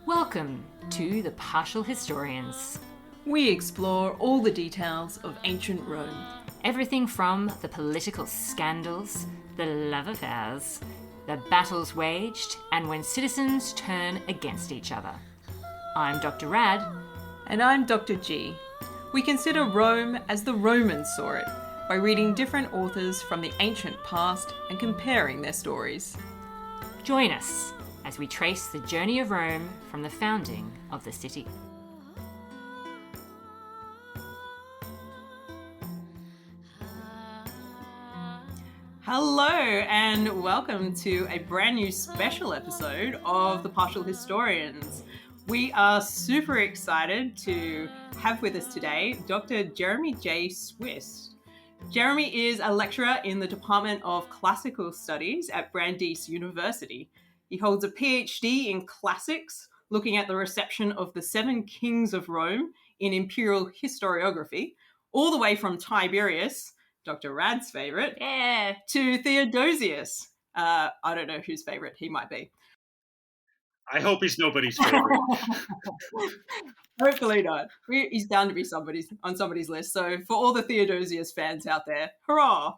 Welcome to the Partial Historians. We explore all the details of ancient Rome. Everything from the political scandals, the love affairs, the battles waged, and when citizens turn against each other. I'm Dr. Rad. And I'm Dr. G. We consider Rome as the Romans saw it, by reading different authors from the ancient past and comparing their stories. Join us as we trace the journey of Rome from the founding of the city. Hello and welcome to a brand new special episode of the Partial Historians. We are super excited to have with us today Dr. Jeremy J. Swist. Jeremy is a lecturer in the Department of Classical Studies at Brandeis University. He holds a PhD in classics, looking at the reception of the 7 kings of Rome in imperial historiography, all the way from Tiberius, Dr. Rad's favorite, to Theodosius. I don't know whose favorite he might be. I hope he's nobody's favorite. Hopefully not. He's bound to be on somebody's list. So for all the Theodosius fans out there, hurrah!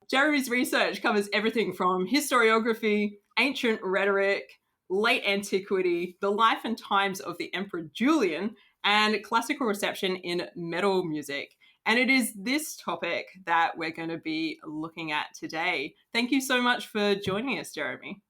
Jeremy's research covers everything from historiography, ancient rhetoric, late antiquity, the life and times of the Emperor Julian, and classical reception in metal music. And it is this topic that we're going to be looking at today. Thank you so much for joining us, Jeremy.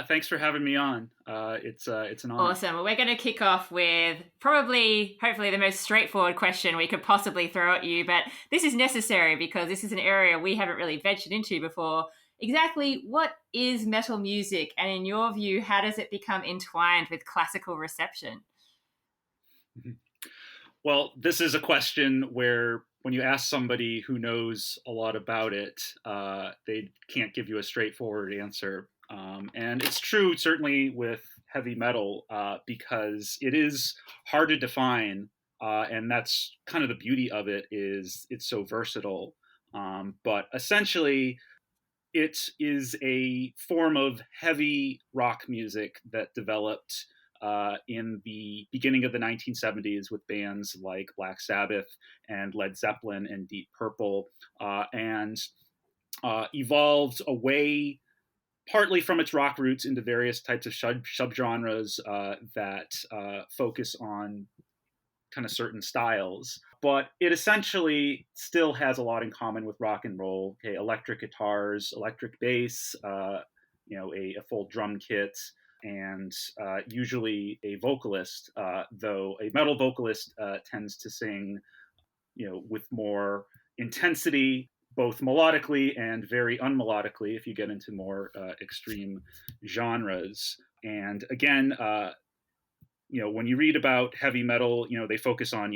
Thanks for having me on. It's an honor. Awesome. Well, we're going to kick off with hopefully the most straightforward question we could possibly throw at you. But this is necessary because this is an area we haven't really ventured into before. Exactly what is metal music? And in your view, how does it become entwined with classical reception? Well, this is a question where when you ask somebody who knows a lot about it, they can't give you a straightforward answer. And it's true, certainly, with heavy metal, because it is hard to define. And that's kind of the beauty of it, is it's so versatile. But essentially, it is a form of heavy rock music that developed in the beginning of the 1970s with bands like Black Sabbath and Led Zeppelin and Deep Purple, and evolved away partly from its rock roots into various types of subgenres that focus on kind of certain styles. But it essentially still has a lot in common with rock and roll. Okay, electric guitars, electric bass, a full drum kit, and usually a vocalist, though a metal vocalist tends to sing, with more intensity, both melodically and very unmelodically if you get into more extreme genres. And again, when you read about heavy metal, they focus on,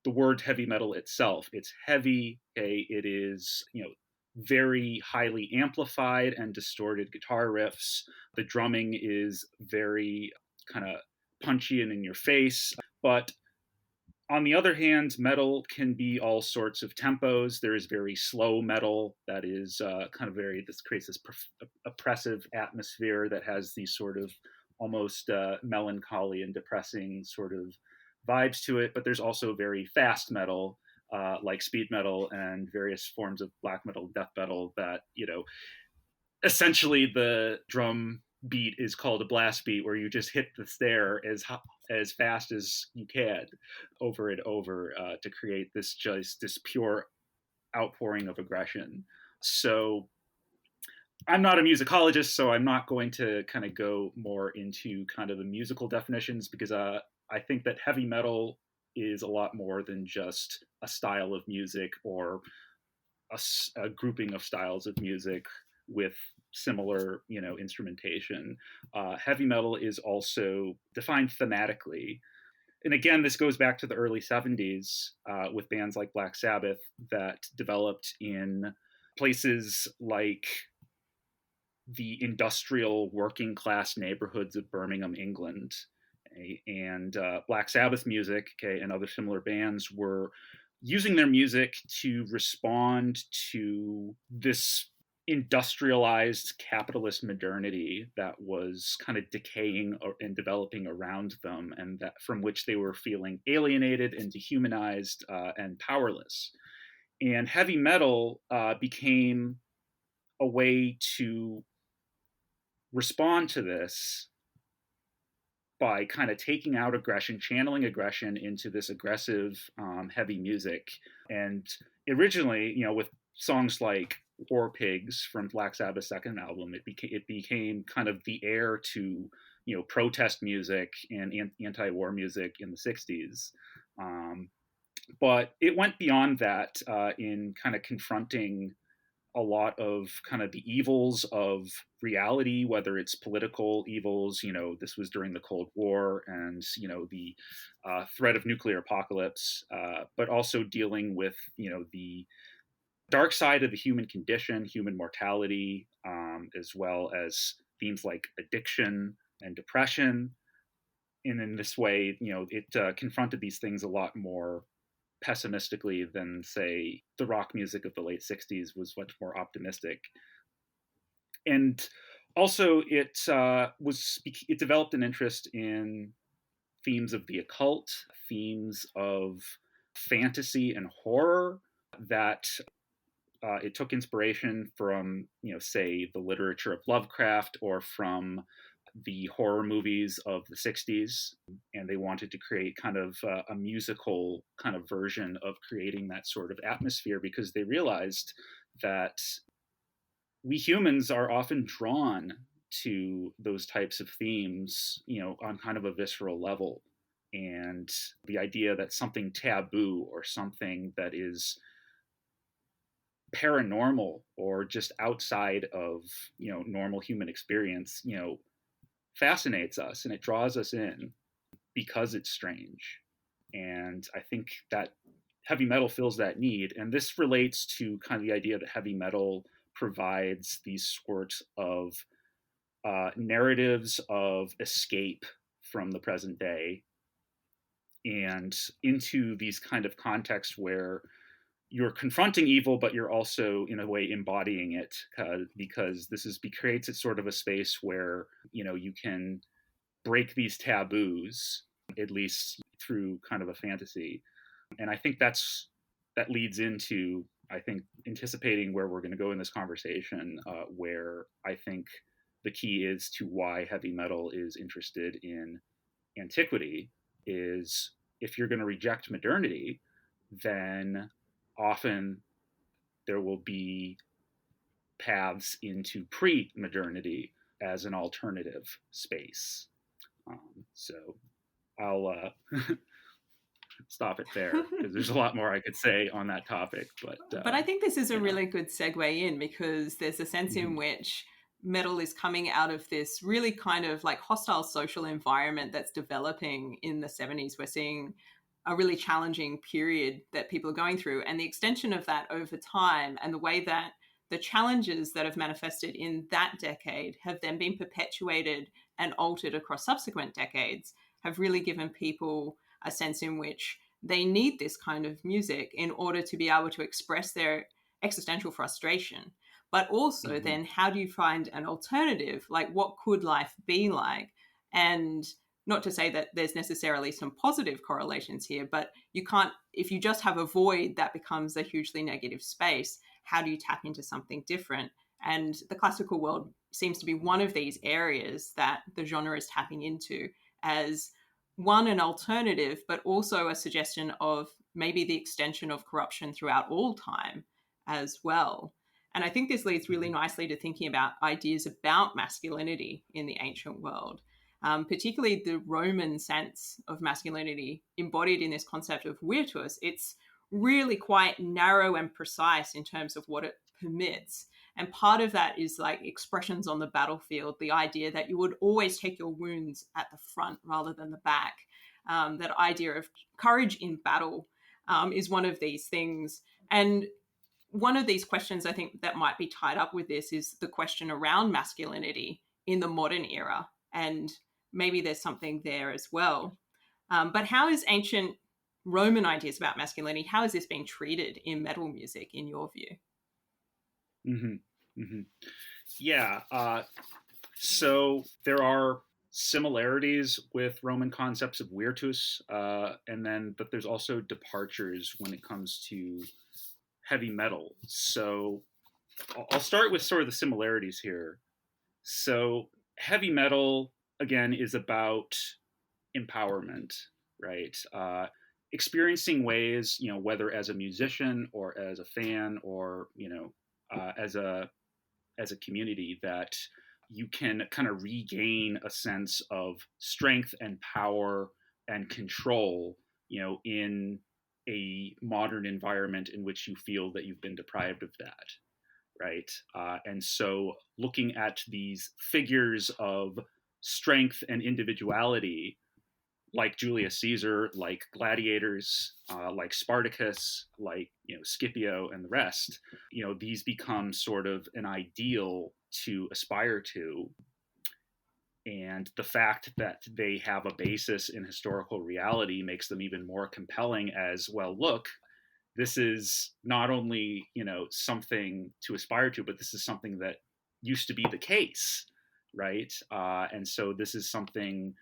the word heavy metal itself. It's heavy, okay? It is, very highly amplified and distorted guitar riffs. The drumming is very kind of punchy and in your face. But on the other hand, metal can be all sorts of tempos. There is very slow metal that is this creates this oppressive atmosphere that has these sort of almost melancholy and depressing sort of vibes to it. But there's also very fast metal, like speed metal and various forms of black metal, death metal that, essentially the drum beat is called a blast beat, where you just hit the snare as fast as you can over and over to create this pure outpouring of aggression. So I'm not a musicologist, so I'm not going to kind of go more into kind of the musical definitions, because I think that heavy metal is a lot more than just a style of music or a grouping of styles of music with similar, instrumentation. Heavy metal is also defined thematically. And again, this goes back to the early 70s with bands like Black Sabbath that developed in places like the industrial working class neighborhoods of Birmingham, England. And Black Sabbath music, and other similar bands were using their music to respond to this industrialized capitalist modernity that was kind of decaying and developing around them, and that from which they were feeling alienated and dehumanized and powerless. And heavy metal became a way to respond to this by kind of taking out aggression, channeling aggression into this aggressive, heavy music. And originally, with songs like War Pigs from Black Sabbath's second album, it became kind of the heir to, protest music and anti-war music in the 60s. But it went beyond that in kind of confronting a lot of kind of the evils of reality, whether it's political evils, this was during the Cold War, and, the threat of nuclear apocalypse, but also dealing with, the dark side of the human condition, human mortality, as well as themes like addiction and depression. And in this way, it confronted these things a lot more pessimistically than, say, the rock music of the late 60s was much more optimistic. And also it developed an interest in themes of the occult, themes of fantasy and horror, that it took inspiration from, say, the literature of Lovecraft or from the horror movies of the 60s, and they wanted to create kind of a musical kind of version of creating that sort of atmosphere, because they realized that we humans are often drawn to those types of themes, on kind of a visceral level. And the idea that something taboo or something that is paranormal or just outside of, normal human experience, fascinates us and it draws us in because it's strange. And I think that heavy metal fills that need. And this relates to kind of the idea that heavy metal provides these sorts of narratives of escape from the present day and into these kind of contexts where you're confronting evil, but you're also in a way embodying it, because creates it sort of a space where, you can break these taboos, at least through kind of a fantasy. And I think that leads into, I think, anticipating where we're going to go in this conversation, where I think the key is to why heavy metal is interested in antiquity is, if you're going to reject modernity, then often there will be paths into pre-modernity as an alternative space. So I'll stop it there, because there's a lot more I could say on that topic. But I think this is a really good segue in, because there's a sense in which metal is coming out of this really kind of like hostile social environment that's developing in the 70s. We're seeing a really challenging period that people are going through, and the extension of that over time, and the way that the challenges that have manifested in that decade have then been perpetuated and altered across subsequent decades, have really given people a sense in which they need this kind of music in order to be able to express their existential frustration. But also then, how do you find an alternative? Like, what could life be like? And not to say that there's necessarily some positive correlations here, but you can't, if you just have a void, that becomes a hugely negative space. How do you tap into something different? And the classical world seems to be one of these areas that the genre is tapping into as, one, an alternative, but also a suggestion of maybe the extension of corruption throughout all time as well. And I think this leads really nicely to thinking about ideas about masculinity in the ancient world. Particularly the Roman sense of masculinity embodied in this concept of virtus. It's really quite narrow and precise in terms of what it permits. And part of that is like expressions on the battlefield, the idea that you would always take your wounds at the front rather than the back. That idea of courage in battle is one of these things. And one of these questions I think that might be tied up with this is the question around masculinity in the modern era. And maybe there's something there as well. But how is ancient Roman ideas about masculinity, how is this being treated in metal music, in your view? Hmm. Yeah. So there are similarities with Roman concepts of virtus, but there's also departures when it comes to heavy metal. So I'll start with sort of the similarities here. So heavy metal again is about empowerment, right? Experiencing ways, whether as a musician or as a fan or as a community, that you can kind of regain a sense of strength and power and control, in a modern environment in which you feel that you've been deprived of that, right? And so looking at these figures of strength and individuality, like Julius Caesar, like gladiators, like Spartacus, like Scipio and the rest, these become sort of an ideal to aspire to. And the fact that they have a basis in historical reality makes them even more compelling as, well, look, this is not only something to aspire to, but this is something that used to be the case, right? And so this is something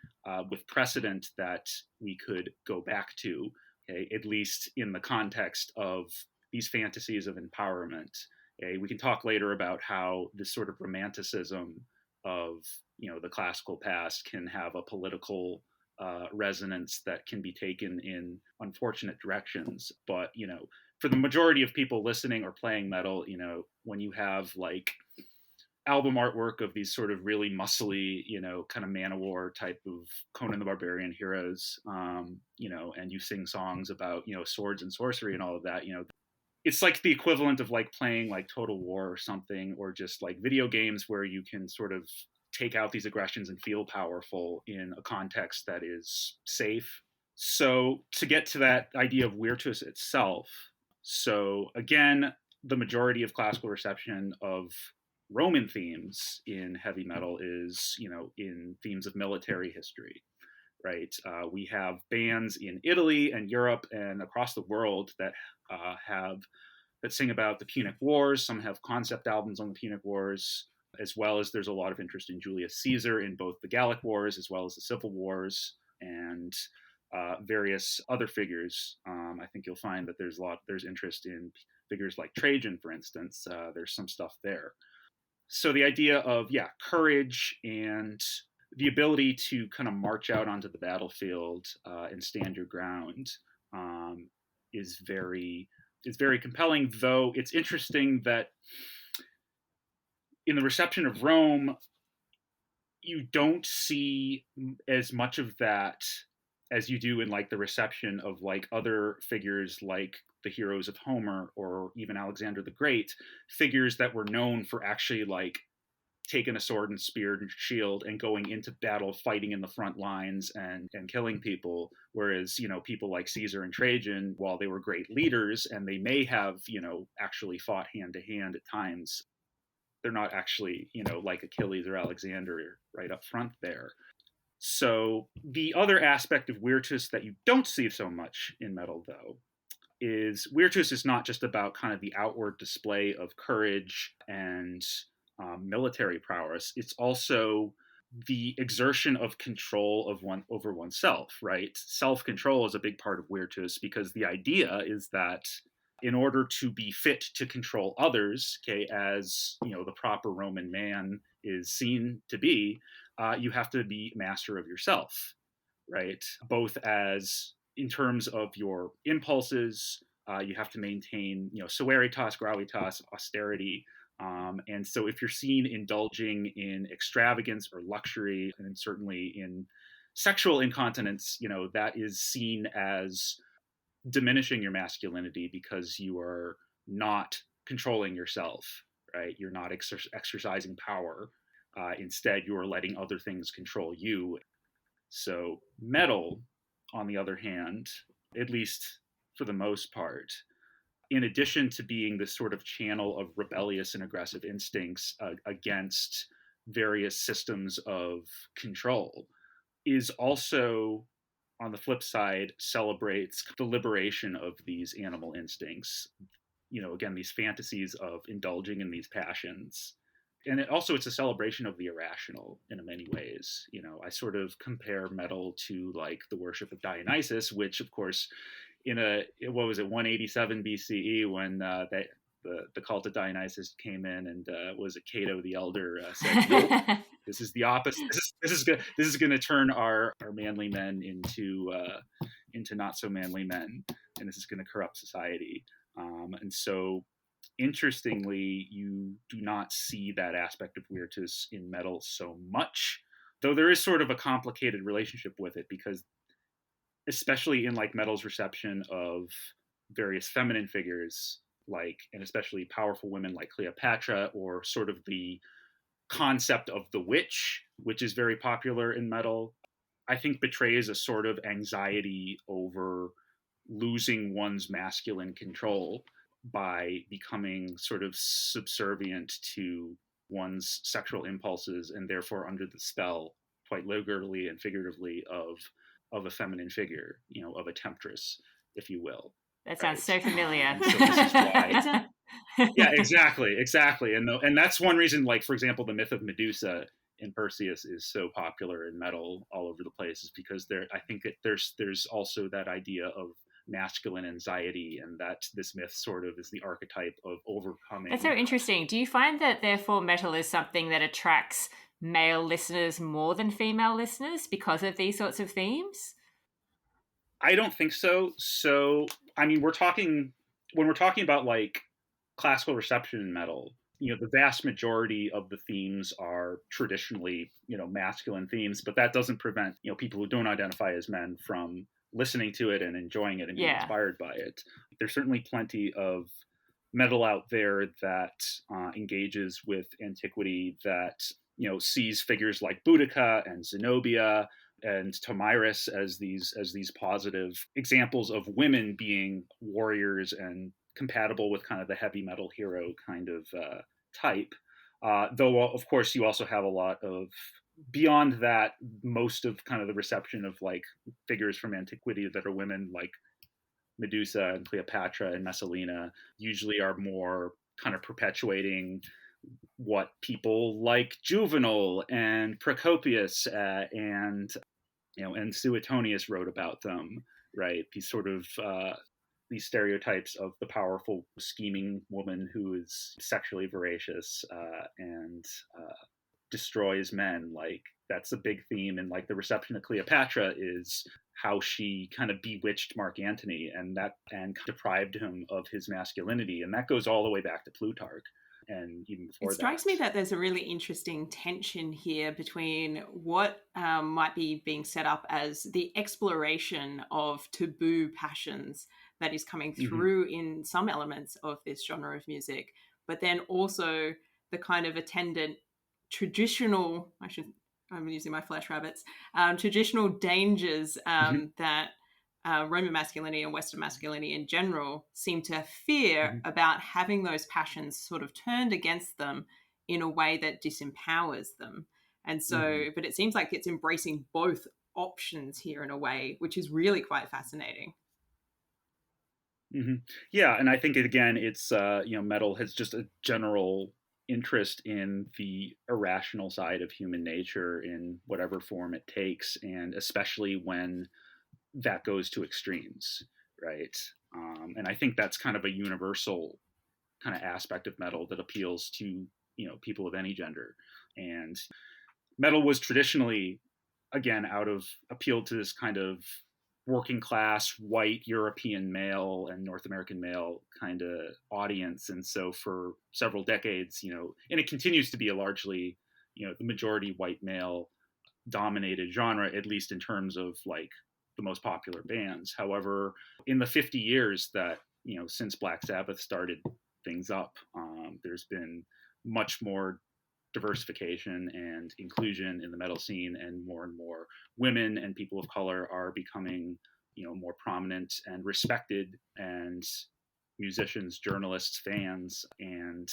with precedent that we could go back to, okay, at least in the context of these fantasies of empowerment. Okay? We can talk later about how this sort of romanticism of the classical past can have a political resonance that can be taken in unfortunate directions. But for the majority of people listening or playing metal, when you have like album artwork of these sort of really muscly, kind of Man-O-War type of Conan the Barbarian heroes, and you sing songs about swords and sorcery and all of that, it's like the equivalent of like playing like Total War or something, or just like video games where you can sort of take out these aggressions and feel powerful in a context that is safe. So to get to that idea of virtus itself, so again, the majority of classical reception of Roman themes in heavy metal is, in themes of military history, right? We have bands in Italy and Europe and across the world that sing about the Punic Wars. Some have concept albums on the Punic Wars, as well as there's a lot of interest in Julius Caesar in both the Gallic Wars as well as the Civil Wars, and various other figures. I think you'll find that there's interest in figures like Trajan, for instance. There's some stuff there. So the idea of courage and the ability to kind of march out onto the battlefield and stand your ground is very compelling. Though it's interesting that in the reception of Rome, you don't see as much of that as you do in like the reception of like other figures like the heroes of Homer or even Alexander the Great, figures that were known for actually like taking a sword and spear and shield and going into battle, fighting in the front lines and killing people. Whereas, people like Caesar and Trajan, while they were great leaders and they may have, actually fought hand to hand at times, they're not actually, like Achilles or Alexander right up front there. So the other aspect of virtus that you don't see so much in metal, though, is virtus is not just about kind of the outward display of courage and military prowess. It's also the exertion of control of over oneself, right? Self-control is a big part of virtus, because the idea is that in order to be fit to control others, okay, as the proper Roman man is seen to be, you have to be master of yourself, right? Both as in terms of your impulses, you have to maintain, severitas, gravitas, austerity. And so if you're seen indulging in extravagance or luxury, and certainly in sexual incontinence, that is seen as diminishing your masculinity, because you are not controlling yourself, right? You're not exercising power. Instead, you are letting other things control you. So metal, on the other hand, at least for the most part, in addition to being this sort of channel of rebellious and aggressive instincts against various systems of control, is also, on the flip side, celebrates the liberation of these animal instincts. again, these fantasies of indulging in these passions. And it's a celebration of the irrational in many ways. I sort of compare metal to like the worship of Dionysus, which of course what was it, 187 BCE, when the cult of Dionysus came in, and was it Cato the Elder said, nope, this is the opposite. This is going to turn our manly men into not so manly men, and this is going to corrupt society. And so, interestingly, you do not see that aspect of Virtus in metal so much, though there is sort of a complicated relationship with it, because especially in like metal's reception of various feminine figures, and especially powerful women like Cleopatra, or sort of the concept of the witch, which is very popular in metal, I think betrays a sort of anxiety over losing one's masculine control by becoming sort of subservient to one's sexual impulses, and therefore under the spell, quite literally and figuratively, of a feminine figure, of a temptress, if you will. That sounds so familiar. And so this is why. Yeah, exactly. And that's one reason, like, for example, the myth of Medusa in Perseus is so popular in metal all over the place, is because I think that there's also that idea of masculine anxiety, and that this myth sort of is the archetype of overcoming. That's so interesting. Do you find that therefore metal is something that attracts male listeners more than female listeners because of these sorts of themes? I don't think so. So, I mean, when we're talking about like classical reception in metal, the vast majority of the themes are traditionally, masculine themes, but that doesn't prevent, people who don't identify as men from listening to it and enjoying it and being inspired by it. There's certainly plenty of metal out there that engages with antiquity, that, sees figures like Boudica and Zenobia and Tomyris as these positive examples of women being warriors and compatible with kind of the heavy metal hero kind of type. Though, of course, you also have a lot of, beyond that, most of kind of the reception of like figures from antiquity that are women, like Medusa and Cleopatra and Messalina, usually are more kind of perpetuating what people like Juvenal and Procopius and Suetonius wrote about them, right? These sort of these stereotypes of the powerful, scheming woman who is sexually voracious and destroys men. Like, that's a big theme in like the reception of Cleopatra, is how she kind of bewitched Mark Antony and deprived him of his masculinity, and that goes all the way back to Plutarch. And even before that. It strikes me that there's a really interesting tension here between what might be being set up as the exploration of taboo passions that is coming through in some elements of this genre of music, but then also the kind of attendant traditional, I'm using my flesh rabbits, traditional dangers that Roman masculinity and Western masculinity in general seem to fear about having those passions sort of turned against them in a way that disempowers them. And so, but it seems like it's embracing both options here in a way, which is really quite fascinating. Yeah, and I think it's metal has just a general interest in the irrational side of human nature in whatever form it takes, and especially when that goes to extremes, right? And I think that's kind of a universal kind of aspect of metal that appeals to, people of any gender. And metal was traditionally, again, appealed to this kind of working class, white European male and North American male kind of audience. And so for several decades, and it continues to be a largely, the majority white male dominated genre, at least in terms of like the most popular bands. However, in the 50 years that, since Black Sabbath started things up, there's been much more diversification and inclusion in the metal scene, and more women and people of color are becoming, more prominent and respected, and musicians, journalists, fans. And,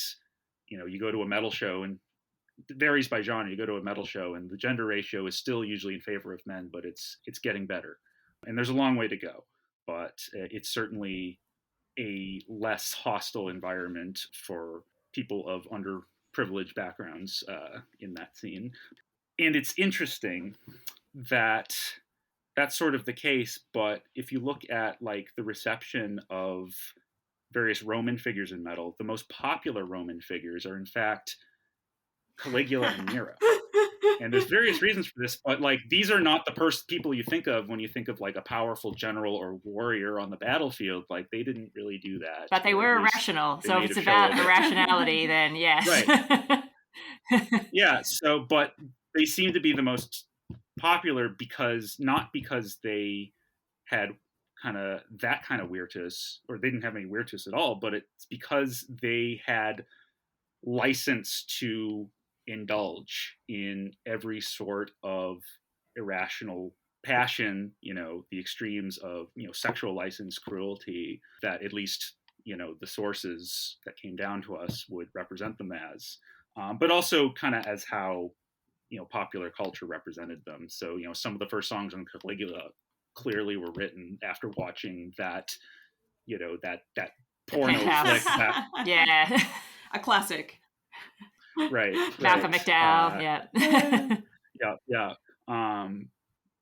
you go to a metal show, and it varies by genre. You go to a metal show and the gender ratio is still usually in favor of men, but it's getting better. And there's a long way to go, but it's certainly a less hostile environment for people of underprivileged backgrounds in that scene. And it's interesting that that's sort of the case, but if you look at like the reception of various Roman figures in metal, the most popular Roman figures are in fact Caligula and Nero. And there's various reasons for this, but like these are not the people you think of when you think of like a powerful general or warrior on the battlefield. Like they didn't really do that. But they were irrational. So if it's about irrationality, then yes. Right. Yeah. So, but they seem to be the most popular because not because they had kind of that kind of virtus, or they didn't have any virtus at all, but it's because they had license to indulge in every sort of irrational passion, the extremes of, sexual license, cruelty, that at least, the sources that came down to us would represent them as, but also kind of as how, popular culture represented them. So, some of the first songs on Caligula clearly were written after watching that, that porno flick. Yeah. A classic. Right. Malcolm McDowell.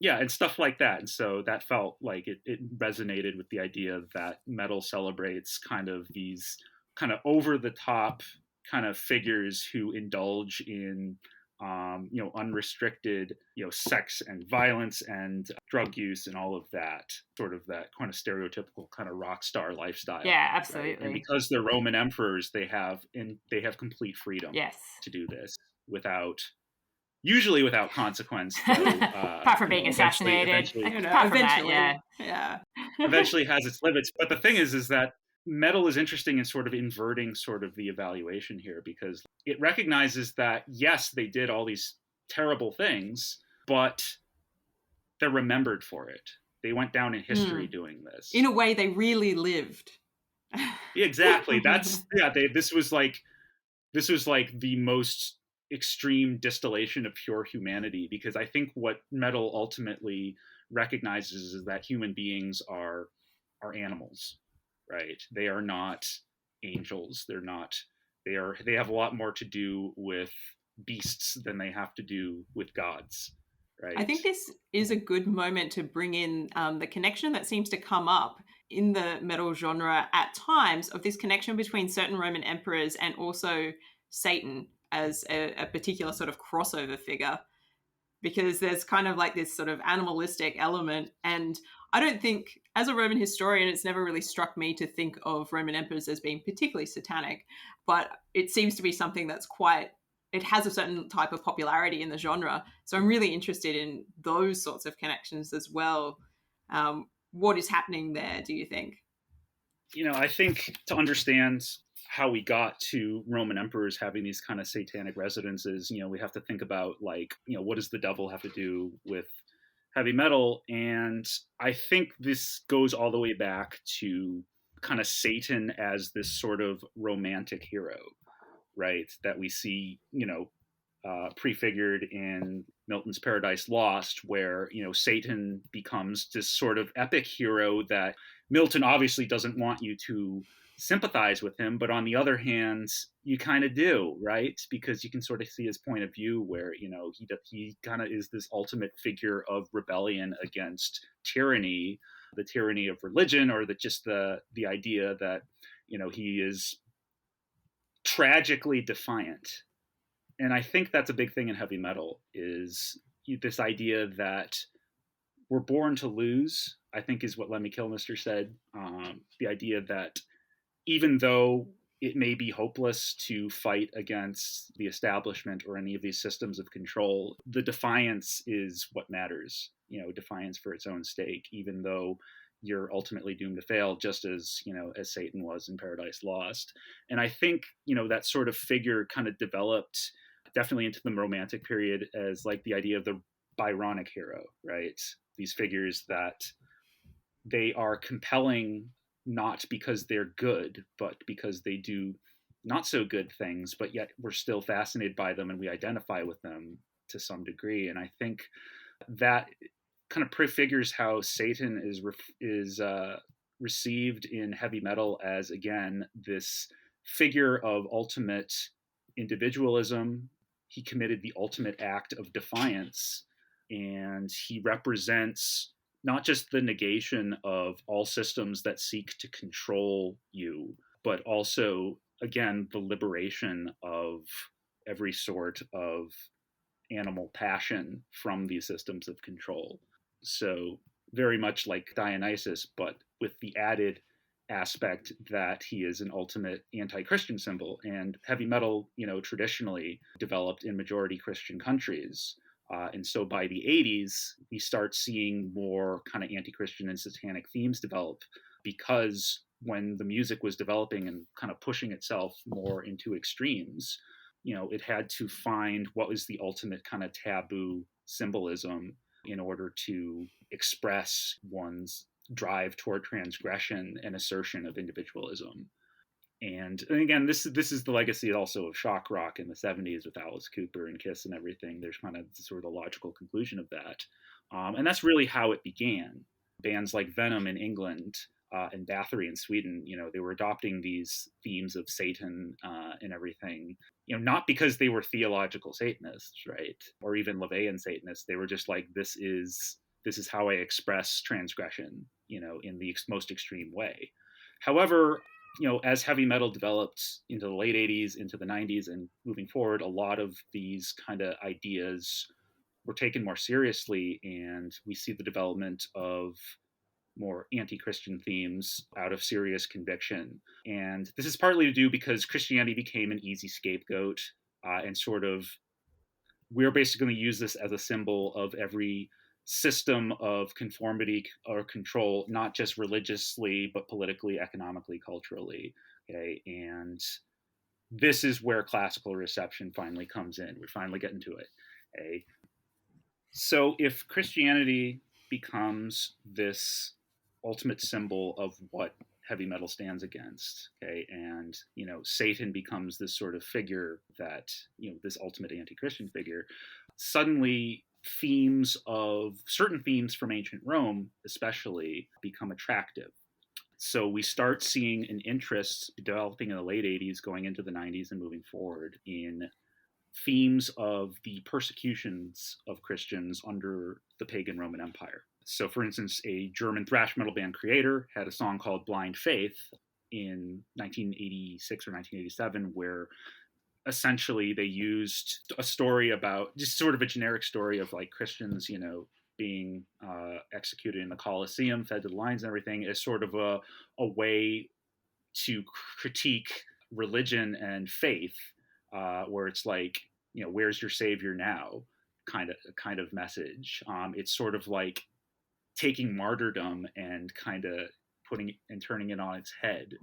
Yeah. And stuff like that. And so that felt like it resonated with the idea that metal celebrates kind of these kind of over the top kind of figures who indulge in, unrestricted, sex and violence and drug use and all of that, sort of that kind of stereotypical kind of rock star lifestyle. Yeah, absolutely. Right? And because they're Roman emperors, they have complete freedom to do this usually without consequence. Apart from being assassinated. Eventually has its limits. But the thing is that metal is interesting in sort of inverting sort of the evaluation here, because it recognizes that, yes, they did all these terrible things, but they're remembered for it. They went down in history doing this. In a way, they really lived. Exactly. This was like the most extreme distillation of pure humanity, because I think what metal ultimately recognizes is that human beings are animals, right? They are not angels. They have a lot more to do with beasts than they have to do with gods, right? I think this is a good moment to bring in the connection that seems to come up in the metal genre at times, of this connection between certain Roman emperors and also Satan as a particular sort of crossover figure, because there's kind of like this sort of animalistic element. And I don't think, as a Roman historian, it's never really struck me to think of Roman emperors as being particularly satanic, but it seems to be something that's it has a certain type of popularity in the genre. So I'm really interested in those sorts of connections as well. What is happening there, do you think? I think to understand how we got to Roman emperors having these kind of satanic residences, we have to think about what does the devil have to do with heavy metal? And I think this goes all the way back to kind of Satan as this sort of romantic hero, right? That we see, prefigured in Milton's Paradise Lost, where, Satan becomes this sort of epic hero that Milton obviously doesn't want you to sympathize with him, but on the other hand, you kind of do, right? Because you can sort of see his point of view where, he kind of is this ultimate figure of rebellion against tyranny, the tyranny of religion, or the idea that, he is tragically defiant. And I think that's a big thing in heavy metal, is this idea that we're born to lose, I think is what Lemmy Kilmister said. The idea that even though it may be hopeless to fight against the establishment or any of these systems of control, the defiance is what matters, defiance for its own sake, even though you're ultimately doomed to fail, just as, as Satan was in Paradise Lost. And I think, that sort of figure kind of developed definitely into the Romantic period as like the idea of the Byronic hero, right? These figures that they are compelling not because they're good, but because they do not so good things, but yet we're still fascinated by them and we identify with them to some degree. And I think that kind of prefigures how Satan is received in heavy metal as, again, this figure of ultimate individualism. He committed the ultimate act of defiance, and he represents not just the negation of all systems that seek to control you, but also, again, the liberation of every sort of animal passion from these systems of control. So very much like Dionysus, but with the added aspect that he is an ultimate anti-Christian symbol. And heavy metal, traditionally developed in majority Christian countries. And so by the 80s, we start seeing more kind of anti-Christian and satanic themes develop, because when the music was developing and kind of pushing itself more into extremes, it had to find what was the ultimate kind of taboo symbolism in order to express one's drive toward transgression and assertion of individualism. And again, this is the legacy also of shock rock in the 70s with Alice Cooper and Kiss and everything. There's kind of sort of the logical conclusion of that. And that's really how it began. Bands like Venom in England and Bathory in Sweden, they were adopting these themes of Satan and everything, not because they were theological Satanists, right? Or even LaVeyan Satanists. They were just like, this is how I express transgression, in the most extreme way. However, as heavy metal developed into the late 80s, into the 90s, and moving forward, a lot of these kind of ideas were taken more seriously, and we see the development of more anti-Christian themes out of serious conviction. And this is partly to do because Christianity became an easy scapegoat, and sort of, we're basically going to use this as a symbol of every system of conformity or control, not just religiously, but politically, economically, culturally. Okay. And this is where classical reception finally comes in. We're finally getting to it. Okay. So if Christianity becomes this ultimate symbol of what heavy metal stands against, okay, and Satan becomes this sort of figure that, this ultimate anti-Christian figure, suddenly certain themes from ancient Rome especially become attractive. So we start seeing an interest developing in the late 80s, going into the 90s and moving forward, in themes of the persecutions of Christians under the pagan Roman Empire. So for instance, a German thrash metal band, Creator, had a song called Blind Faith in 1986 or 1987, where essentially they used a story about, just sort of a generic story of like Christians, being executed in the Colosseum, fed to the lions and everything, as sort of a way to critique religion and faith, where it's like, where's your savior now kind of message. It's sort of like taking martyrdom and kind of putting and turning it on its head.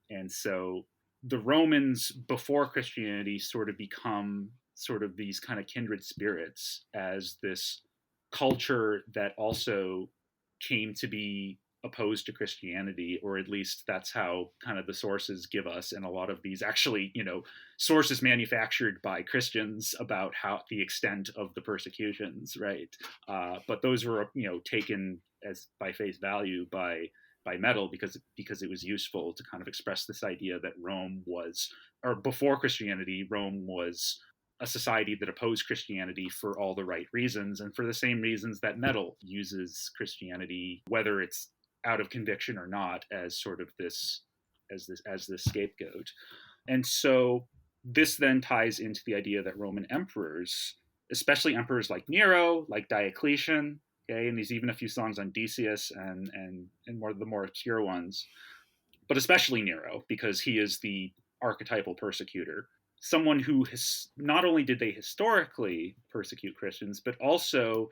And so the Romans before Christianity sort of become sort of these kind of kindred spirits as this culture that also came to be opposed to Christianity, or at least that's how kind of the sources give us, and a lot of these actually, sources manufactured by Christians about how the extent of the persecutions, right? But those were, taken as by face value by metal because it was useful to kind of express this idea that Rome was, or before Christianity, Rome was a society that opposed Christianity for all the right reasons, and for the same reasons that metal uses Christianity, whether it's out of conviction or not, as sort of this scapegoat. And so this then ties into the idea that Roman emperors, especially emperors like Nero, like Diocletian, okay, and there's even a few songs on Decius and the more obscure ones, but especially Nero, because he is the archetypal persecutor. Someone who not only did they historically persecute Christians, but also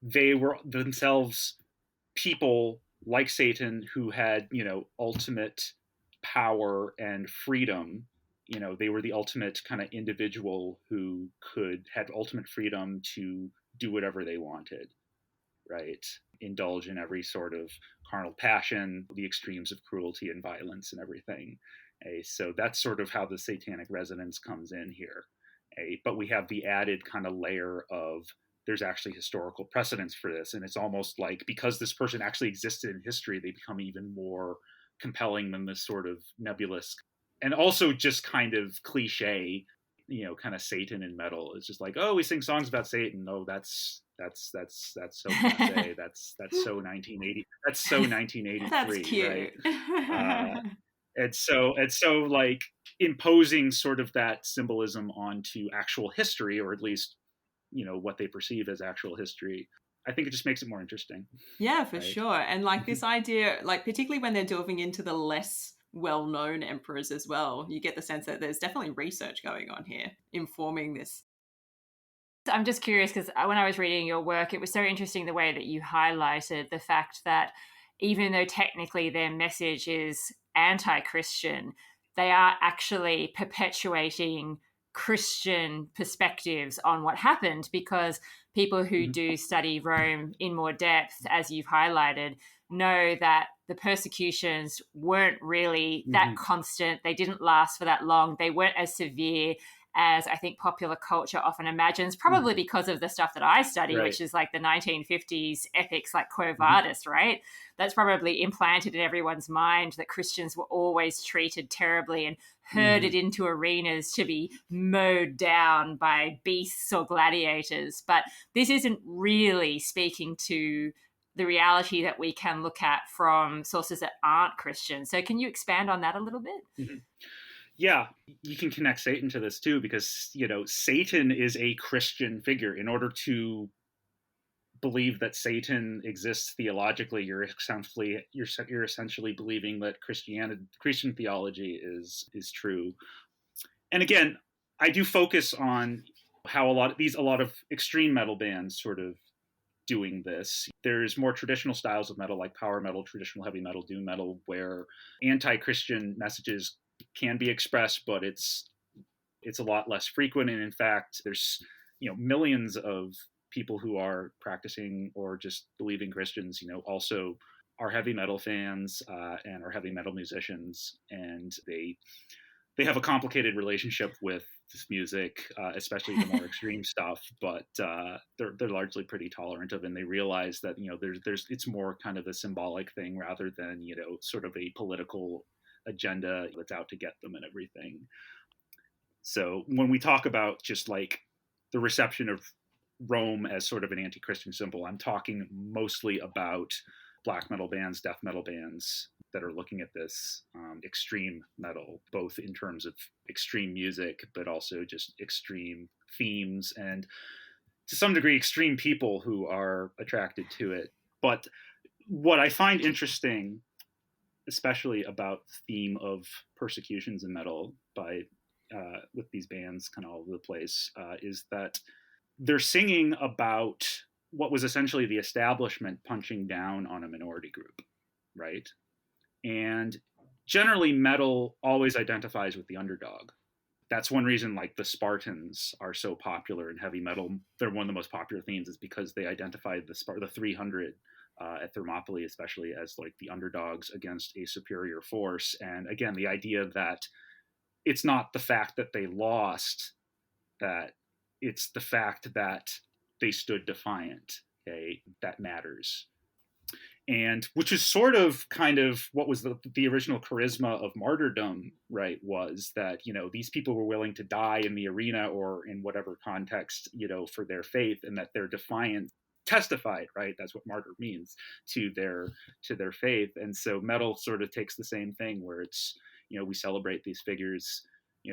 they were themselves people like Satan who had, ultimate power and freedom. They were the ultimate kind of individual who had ultimate freedom to do whatever they wanted, right? Indulge in every sort of carnal passion, the extremes of cruelty and violence and everything. So that's sort of how the satanic resonance comes in here. But we have the added kind of layer of there's actually historical precedence for this. And it's almost like because this person actually existed in history, they become even more compelling than this sort of nebulous and also just kind of cliche, kind of Satan in metal. It's just like, oh, we sing songs about Satan. Oh, that's so passe. That's so 1980. That's so 1983. That's cute. Right? And so like imposing sort of that symbolism onto actual history, or at least what they perceive as actual history, I think it just makes it more interesting. Yeah, for sure. And like this idea, like particularly when they're delving into the less well-known emperors as well, you get the sense that there's definitely research going on here informing this. I'm just curious because when I was reading your work, it was so interesting the way that you highlighted the fact that even though technically their message is anti-Christian, they are actually perpetuating Christian perspectives on what happened, because people who do study Rome in more depth, as you've highlighted, know that the persecutions weren't really that constant. They didn't last for that long. They weren't as severe as I think popular culture often imagines, probably because of the stuff that I study, Right. which is like the 1950s epics like Quo Vadis, right? That's probably implanted in everyone's mind that Christians were always treated terribly and herded into arenas to be mowed down by beasts or gladiators. But this isn't really speaking to the reality that we can look at from sources that aren't Christian. So can you expand on that a little bit? Yeah, you can connect Satan to this too, because Satan is a Christian figure. In order to believe that Satan exists theologically, you're essentially believing that Christian theology is true. And again, I do focus on how a lot of extreme metal bands sort of doing this. There's more traditional styles of metal like power metal, traditional heavy metal, doom metal, where anti-Christian messages can be expressed, but it's a lot less frequent. And in fact, there's millions of people who are practicing or just believing Christians, also are heavy metal fans and are heavy metal musicians, and they have a complicated relationship with this music, especially the more extreme stuff. But they're largely pretty tolerant of it, and they realize that there's it's more kind of a symbolic thing rather than sort of a political agenda that's out to get them and everything. So when we talk about just like the reception of Rome as sort of an anti-Christian symbol, I'm talking mostly about black metal bands, death metal bands that are looking at this extreme metal, both in terms of extreme music, but also just extreme themes and to some degree extreme people who are attracted to it. But what I find interesting, especially about the theme of persecutions in metal with these bands kind of all over the place, is that they're singing about what was essentially the establishment punching down on a minority group, right? And generally, metal always identifies with the underdog. That's one reason, like, the Spartans are so popular in heavy metal. They're one of the most popular themes is because they identified the 300 at Thermopylae, especially, as like the underdogs against a superior force. And again, the idea that it's not the fact that they lost, that it's the fact that they stood defiant, okay, that matters. And which is sort of kind of what was the original charisma of martyrdom, right? Was that, these people were willing to die in the arena or in whatever context, for their faith, and that their defiance testified, right? That's what martyr means, to their faith. And so metal sort of takes the same thing where it's, we celebrate these figures,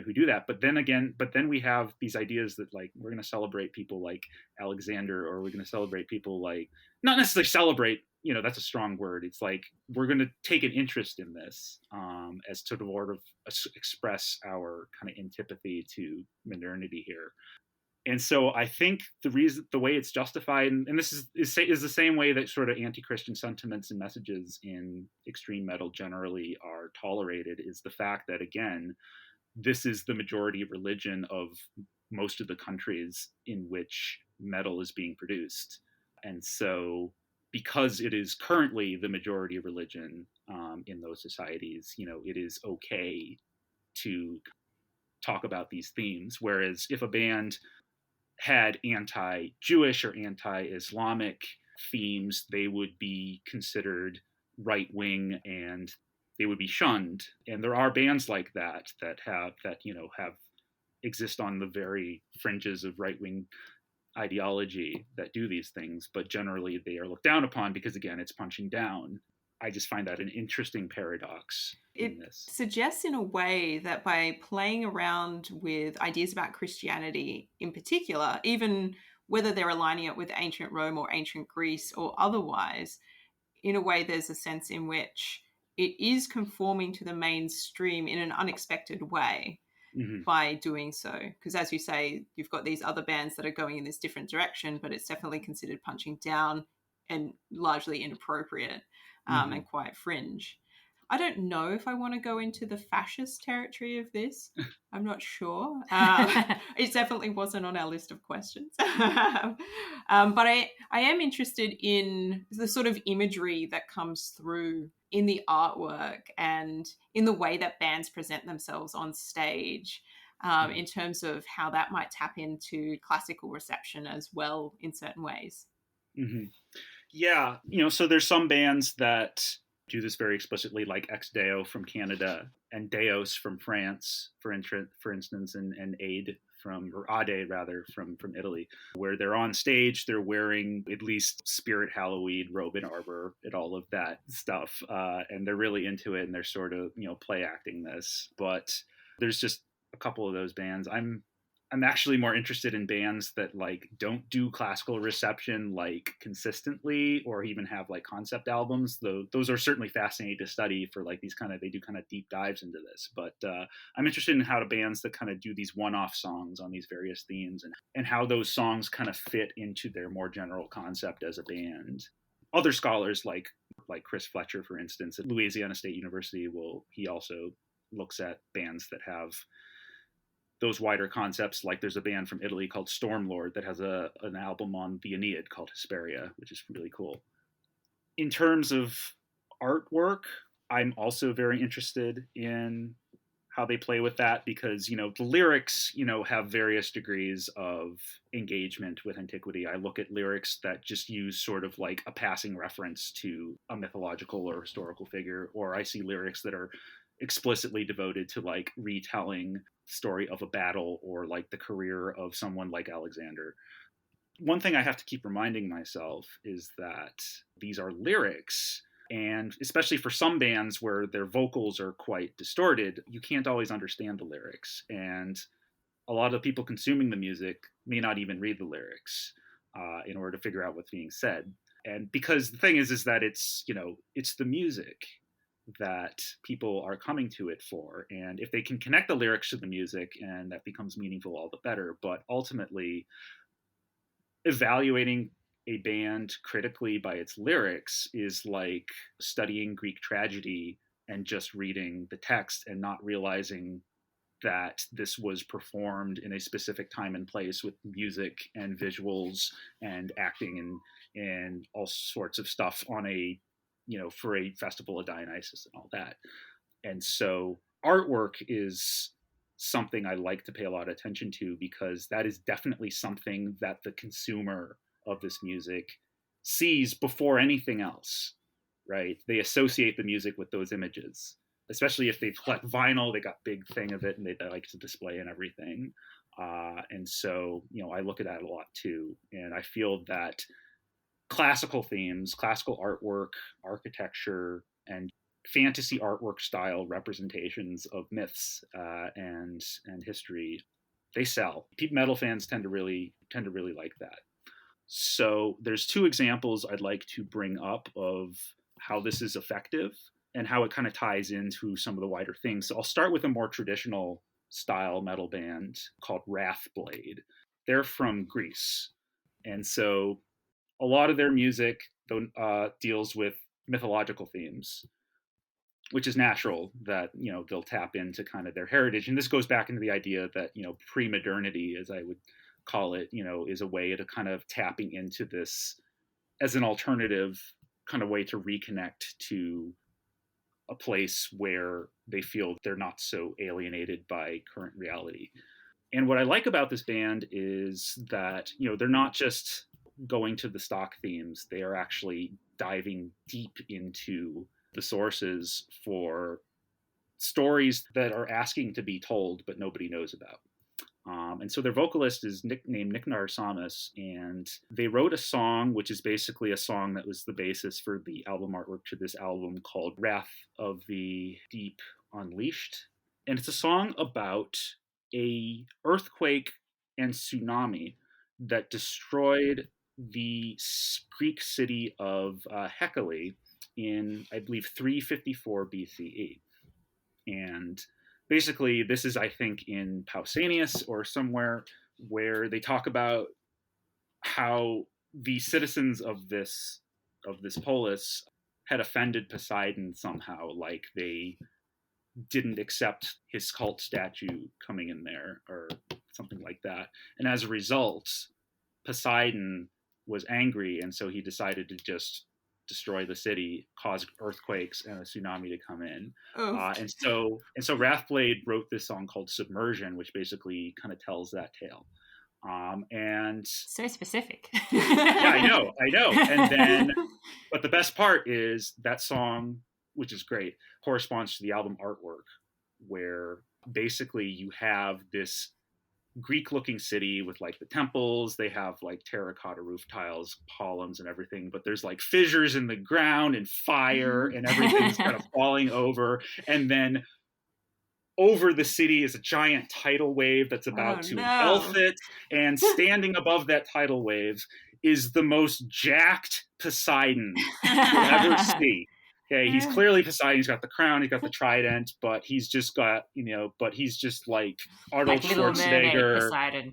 who do that. But then we have these ideas that like, we're going to celebrate people like Alexander, or we're going to celebrate people like, not necessarily celebrate, that's a strong word. It's like, we're going to take an interest in this as to sort of express our kind of antipathy to modernity here. And so I think the way it's justified, and this is the same way that sort of anti-Christian sentiments and messages in extreme metal generally are tolerated, is the fact that, again, this is the majority religion of most of the countries in which metal is being produced. And so because it is currently the majority religion in those societies, it is okay to talk about these themes. Whereas if a band had anti-Jewish or anti-Islamic themes, they would be considered right-wing and they would be shunned. And there are bands like that have exist on the very fringes of right-wing ideology that do these things, but generally they are looked down upon because, again, it's punching down. I just find that an interesting paradox in this. It suggests in a way that by playing around with ideas about Christianity in particular, even whether they're aligning it with ancient Rome or ancient Greece or otherwise, in a way there's a sense in which it is conforming to the mainstream in an unexpected way. Mm-hmm. By doing so, because as you say, you've got these other bands that are going in this different direction, but it's definitely considered punching down and largely inappropriate and quite fringe. I don't know if I want to go into the fascist territory of this. I'm not sure. It definitely wasn't on our list of questions. But I am interested in the sort of imagery that comes through in the artwork and in the way that bands present themselves on stage, in terms of how that might tap into classical reception as well in certain ways. Mm-hmm. Yeah, so there's some bands that do this very explicitly, like Ex Deo from Canada and Deos from France, for instance, and Ade from Italy, where they're on stage, they're wearing at least Spirit Halloween robe and armor and all of that stuff, and they're really into it, and they're sort of play acting this. But there's just a couple of those bands. I'm actually more interested in bands that like don't do classical reception like consistently, or even have like concept albums. Though those are certainly fascinating to study for like they do kind of deep dives into this. But I'm interested in how the bands that kind of do these one-off songs on these various themes and how those songs kind of fit into their more general concept as a band. Other scholars like Chris Fletcher, for instance, at Louisiana State University, he also looks at bands that have those wider concepts. Like there's a band from Italy called Stormlord that has an album on the Aeneid called Hesperia, which is really cool. In terms of artwork, I'm also very interested in how they play with that, because the lyrics have various degrees of engagement with antiquity. I look at lyrics that just use sort of like a passing reference to a mythological or historical figure, or I see lyrics that are explicitly devoted to like retelling the story of a battle or like the career of someone like Alexander. One thing I have to keep reminding myself is that these are lyrics, and especially for some bands where their vocals are quite distorted, you can't always understand the lyrics, and a lot of people consuming the music may not even read the lyrics in order to figure out what's being said. And because the thing is that it's the music that people are coming to it for, and if they can connect the lyrics to the music, and that becomes meaningful, all the better. But ultimately, evaluating a band critically by its lyrics is like studying Greek tragedy and just reading the text and not realizing that this was performed in a specific time and place with music and visuals and acting and all sorts of stuff on a for a festival of Dionysus and all that. And so artwork is something I like to pay a lot of attention to, because that is definitely something that the consumer of this music sees before anything else, right? They associate the music with those images, especially if they've collect vinyl, they got big thing of it and they like to display and everything. And so, I look at that a lot too. And I feel that classical themes, classical artwork, architecture, and fantasy artwork style representations of myths and history, they sell. Metal fans tend to really like that. So there's two examples I'd like to bring up of how this is effective and how it kind of ties into some of the wider things. So I'll start with a more traditional style metal band called Wrathblade. They're from Greece. And so a lot of their music deals with mythological themes, which is natural that, they'll tap into kind of their heritage. And this goes back into the idea that, pre-modernity, as I would call it, is a way to kind of tapping into this as an alternative kind of way to reconnect to a place where they feel they're not so alienated by current reality. And what I like about this band is that, they're not just going to the stock themes, they are actually diving deep into the sources for stories that are asking to be told, but nobody knows about. And so their vocalist is named Niknar Samus, and they wrote a song, which is basically a song that was the basis for the album artwork to this album called Wrath of the Deep Unleashed. And it's a song about a earthquake and tsunami that destroyed the Greek city of Hecale in, I believe, 354 BCE. And basically, this is, I think, in Pausanias or somewhere, where they talk about how the citizens of this polis had offended Poseidon somehow, like they didn't accept his cult statue coming in there or something like that. And as a result, Poseidon was angry, and so he decided to just destroy the city, cause earthquakes and a tsunami to come in. And so Wrathblade wrote this song called Submersion, which basically kind of tells that tale. And so specific. Yeah, I know. And then, but the best part is that song, which is great, corresponds to the album artwork, where basically you have this Greek-looking city with like the temples. They have like terracotta roof tiles, columns, and everything. But there's like fissures in the ground and fire, and everything's kind of falling over. And then over the city is a giant tidal wave that's about to engulf it. And standing above that tidal wave is the most jacked Poseidon you'll ever see. Okay, he's clearly Poseidon. He's got the crown, he's got the trident, but he's just got, but he's just like Arnold Schwarzenegger. Poseidon.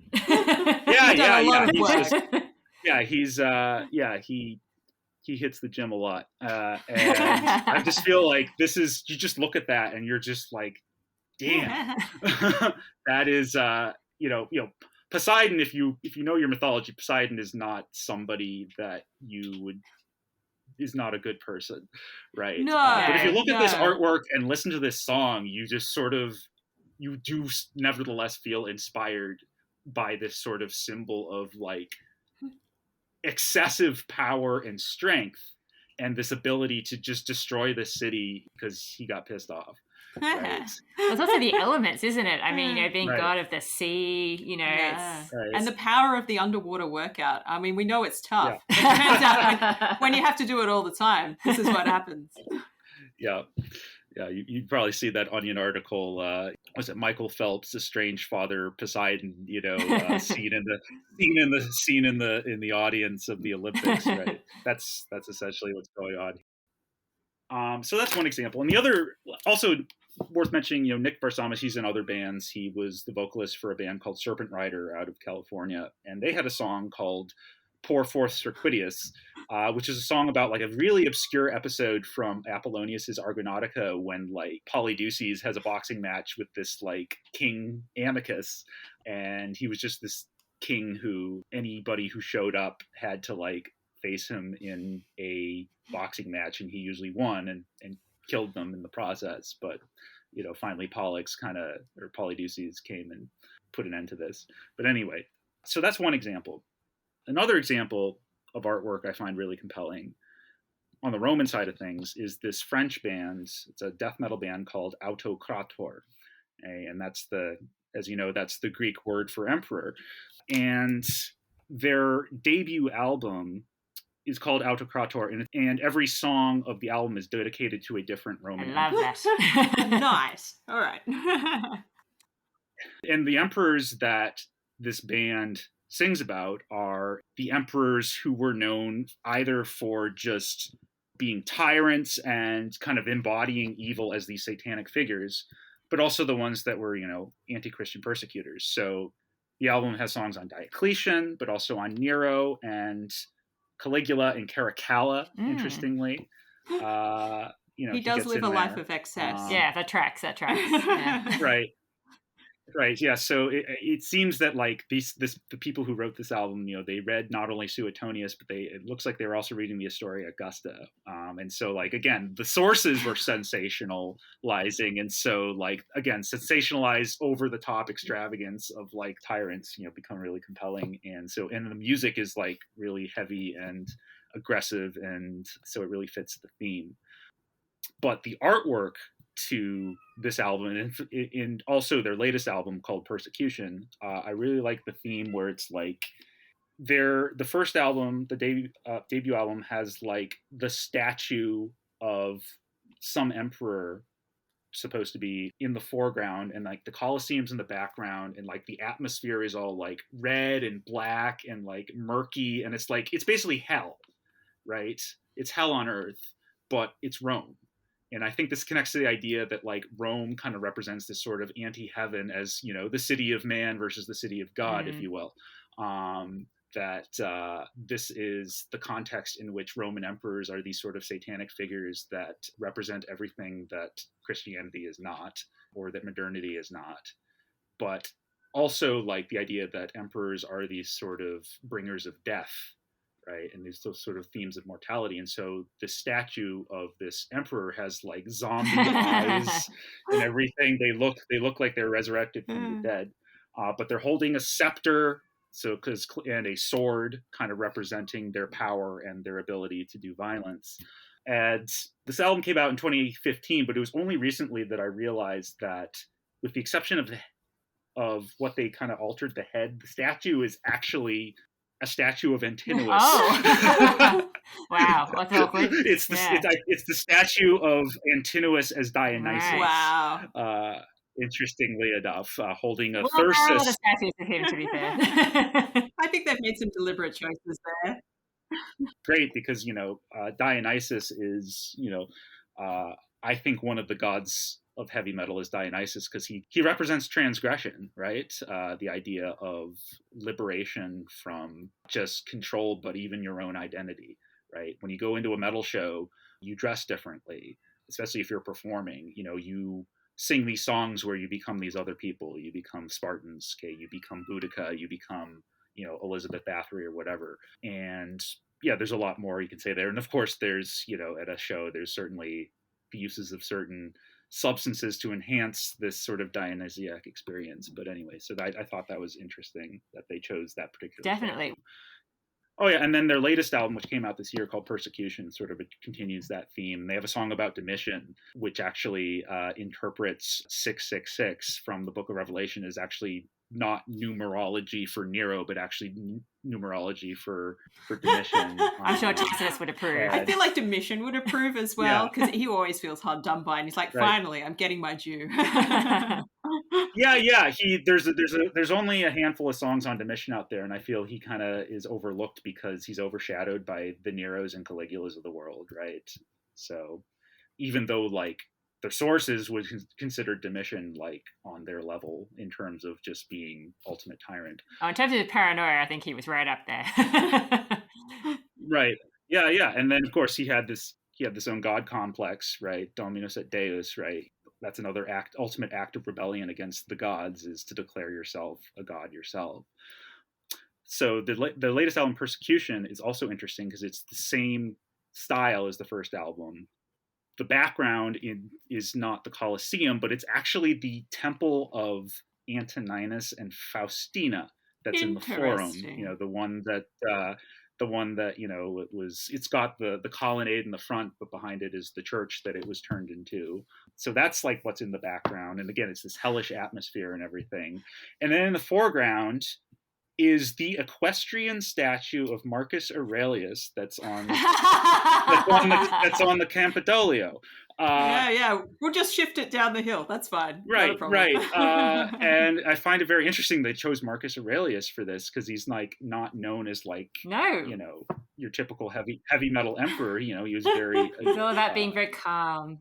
He hits the gym a lot, and I just feel like you just look at that and you're just like, damn, that is Poseidon. If you know your mythology, Poseidon is not somebody that is not a good person, right? No. But if you look at this artwork and listen to this song, you just you do nevertheless feel inspired by this sort of symbol of like excessive power and strength and this ability to just destroy the city because he got pissed off. Right? It's also the elements, isn't it? I mean, being god of the sea, it's... And the power of the underwater workout. I mean, we know it's tough. It turns out when you have to do it all the time, this is what happens. Yeah. You probably see that Onion article. Was it Michael Phelps' estranged father Poseidon? Scene in the audience of the Olympics, right? That's essentially what's going on. So that's one example, and the other also worth mentioning. Nick Barsamas, he's in other bands. He was the vocalist for a band called Serpent Rider out of California, and they had a song called Pour Forth Circuitius, which is a song about like a really obscure episode from Apollonius's Argonautica when like Polydeuces has a boxing match with this like King Amycus, and he was just this king who anybody who showed up had to like face him in a boxing match, and he usually won and killed them in the process. But finally Polydeuces came and put an end to this. But anyway, so that's one example. Another example of artwork I find really compelling on the Roman side of things is this French band. It's a death metal band called Autokrator, and that's that's the Greek word for emperor. And their debut album is called Autokrator, and every song of the album is dedicated to a different Roman emperor. I love that. Nice. All right. And the emperors that this band sings about are the emperors who were known either for just being tyrants and kind of embodying evil as these satanic figures, but also the ones that were, anti-Christian persecutors. So the album has songs on Diocletian, but also on Nero and Caligula and Caracalla, interestingly. He does live a life of excess. That tracks. Yeah. Right. Right. Yeah. So it seems that like the people who wrote this album, they read not only Suetonius, but it looks like they were also reading the Historia Augusta. And so like again, the sources were sensationalizing, and so like again, sensationalized over the top extravagance of like tyrants, become really compelling. And the music is like really heavy and aggressive, and so it really fits the theme. But the artwork to this album, and also their latest album called Persecution, I really like the theme where it's like the first album, the debut album, has like the statue of some emperor supposed to be in the foreground, and like the Colosseum's in the background, and like the atmosphere is all like red and black and like murky, and it's like it's basically hell, right? It's hell on earth, but it's Rome. And I think this connects to the idea that like Rome kind of represents this sort of anti-heaven as, the city of man versus the city of God, if you will. This is the context in which Roman emperors are these sort of satanic figures that represent everything that Christianity is not, or that modernity is not. But also like the idea that emperors are these sort of bringers of death, right? And these sort of themes of mortality. And so the statue of this emperor has like zombie eyes and everything. They look like they're resurrected from the dead, but they're holding a scepter, and a sword, kind of representing their power and their ability to do violence. And this album came out in 2015, but it was only recently that I realized that, with the exception of what they kind of altered the head, the statue is actually a statue of Antinous. Oh. Wow, that's awkward. It's the statue of Antinous as Dionysus. Right. Wow. Interestingly enough, holding a There are thyrsus. a lot of statues of him, to be fair. I think they've made some deliberate choices there. Great, because Dionysus is I think one of the gods of heavy metal is Dionysus, because he represents transgression, right? The idea of liberation from just control, but even your own identity, right? When you go into a metal show, you dress differently, especially if you're performing. You sing these songs where you become these other people. You become Spartans, okay? You become Boudica, you become Elizabeth Bathory or whatever. And yeah, there's a lot more you can say there. And of course, there's at a show, there's certainly the uses of certain substances to enhance this sort of Dionysiac experience. But anyway, so I thought that was interesting that they chose that particular Definitely. song. Oh yeah, and then their latest album, which came out this year, called Persecution, sort of continues that theme. They have a song about Domitian, which actually interprets 666 from the Book of Revelation as actually not numerology for Nero, but actually numerology for Domitian. I'm sure Tacitus would approve. I feel like Domitian would approve as well, because he always feels hard done by, and he's like, finally, I'm getting my due. Yeah. There's only a handful of songs on Domitian out there, and I feel he kind of is overlooked because he's overshadowed by the Neros and Caligulas of the world, right? So even though like their sources would consider Domitian like on their level in terms of just being ultimate tyrant. Oh, in terms of paranoia, I think he was right up there. Right. Yeah. And then of course he had this own god complex, right? Dominus et Deus, right? That's another ultimate act of rebellion against the gods, is to declare yourself a god yourself. So the latest album, Persecution, is also interesting because it's the same style as the first album. The background is not the Colosseum, but it's actually the temple of Antoninus and Faustina that's in the Forum. The one that it's got the colonnade in the front, but behind it is the church that it was turned into. So that's like what's in the background. And again, it's this hellish atmosphere and everything. And then in the foreground is the equestrian statue of Marcus Aurelius that's on that's on the Campidoglio. Yeah. We'll just shift it down the hill. That's fine. Right. And I find it very interesting they chose Marcus Aurelius for this, because he's like not known as like your typical heavy metal emperor. He was very. It's all about being very calm.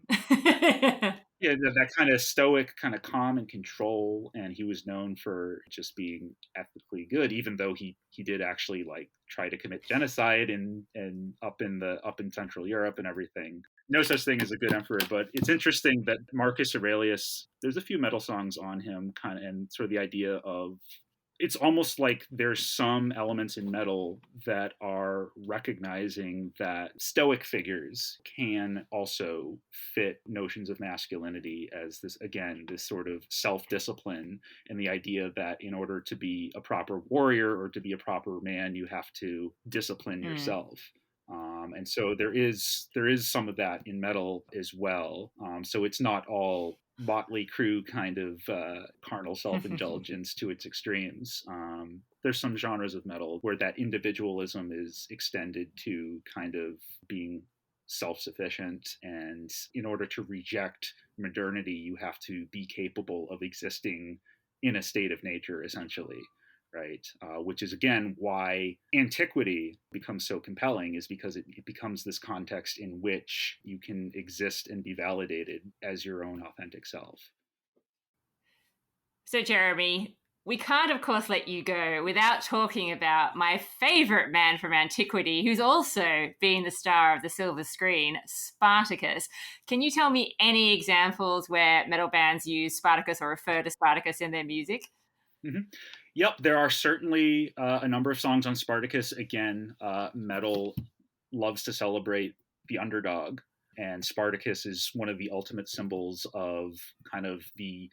Yeah, that kind of stoic, kind of calm and control, and he was known for just being ethically good, even though he did actually like try to commit genocide and up in Central Europe and everything. No such thing as a good emperor, but it's interesting that Marcus Aurelius, there's a few metal songs on him, kind of, and sort of the idea of it's almost like there's some elements in metal that are recognizing that stoic figures can also fit notions of masculinity as this, again, this sort of self-discipline, and the idea that in order to be a proper warrior or to be a proper man, you have to discipline yourself. And so there is some of that in metal as well. So it's not all motley crew kind of carnal self-indulgence to its extremes. There's some genres of metal where that individualism is extended to kind of being self-sufficient, and in order to reject modernity, you have to be capable of existing in a state of nature, essentially. Right, which is again why antiquity becomes so compelling, is because it becomes this context in which you can exist and be validated as your own authentic self. So, Jeremy, we can't, of course, let you go without talking about my favorite man from antiquity, who's also been the star of the silver screen, Spartacus. Can you tell me any examples where metal bands use Spartacus or refer to Spartacus in their music? Mm-hmm. Yep, there are certainly a number of songs on Spartacus. Again, metal loves to celebrate the underdog, and Spartacus is one of the ultimate symbols of kind of the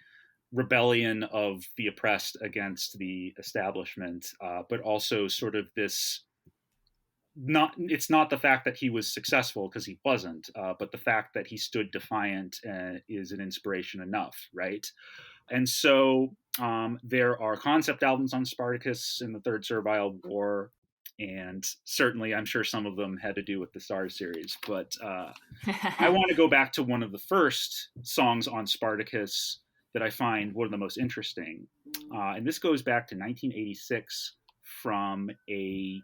rebellion of the oppressed against the establishment, but also sort of this. It's not the fact that he was successful, because he wasn't, but the fact that he stood defiant is an inspiration enough, right? And so there are concept albums on Spartacus in the Third Servile War, and certainly I'm sure some of them had to do with the Star series. But I want to go back to one of the first songs on Spartacus that I find one of the most interesting. And this goes back to 1986 from a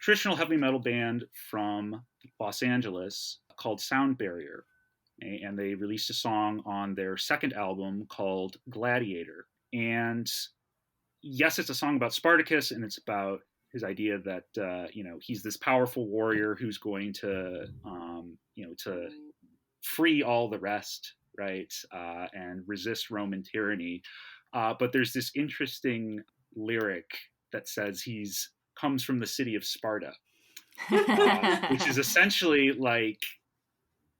traditional heavy metal band from Los Angeles called Sound Barrier. And they released a song on their second album called Gladiator. And yes, it's a song about Spartacus, and it's about his idea that he's this powerful warrior who's going to to free all the rest, right, and resist Roman tyranny. But there's this interesting lyric that says he's comes from the city of Sparta, which is essentially like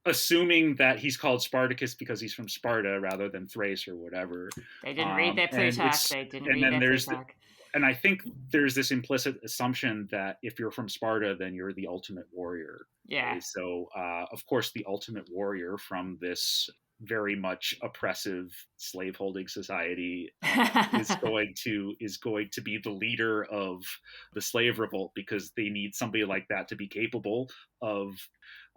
assuming that he's called Spartacus because he's from Sparta rather than Thrace or whatever. They didn't read their Plutarch. They didn't read their Plutarch. And I think there's this implicit assumption that if you're from Sparta, then you're the ultimate warrior. Yeah. Okay? So, of course, the ultimate warrior from this very much oppressive slaveholding society is going to be the leader of the slave revolt, because they need somebody like that to be capable of.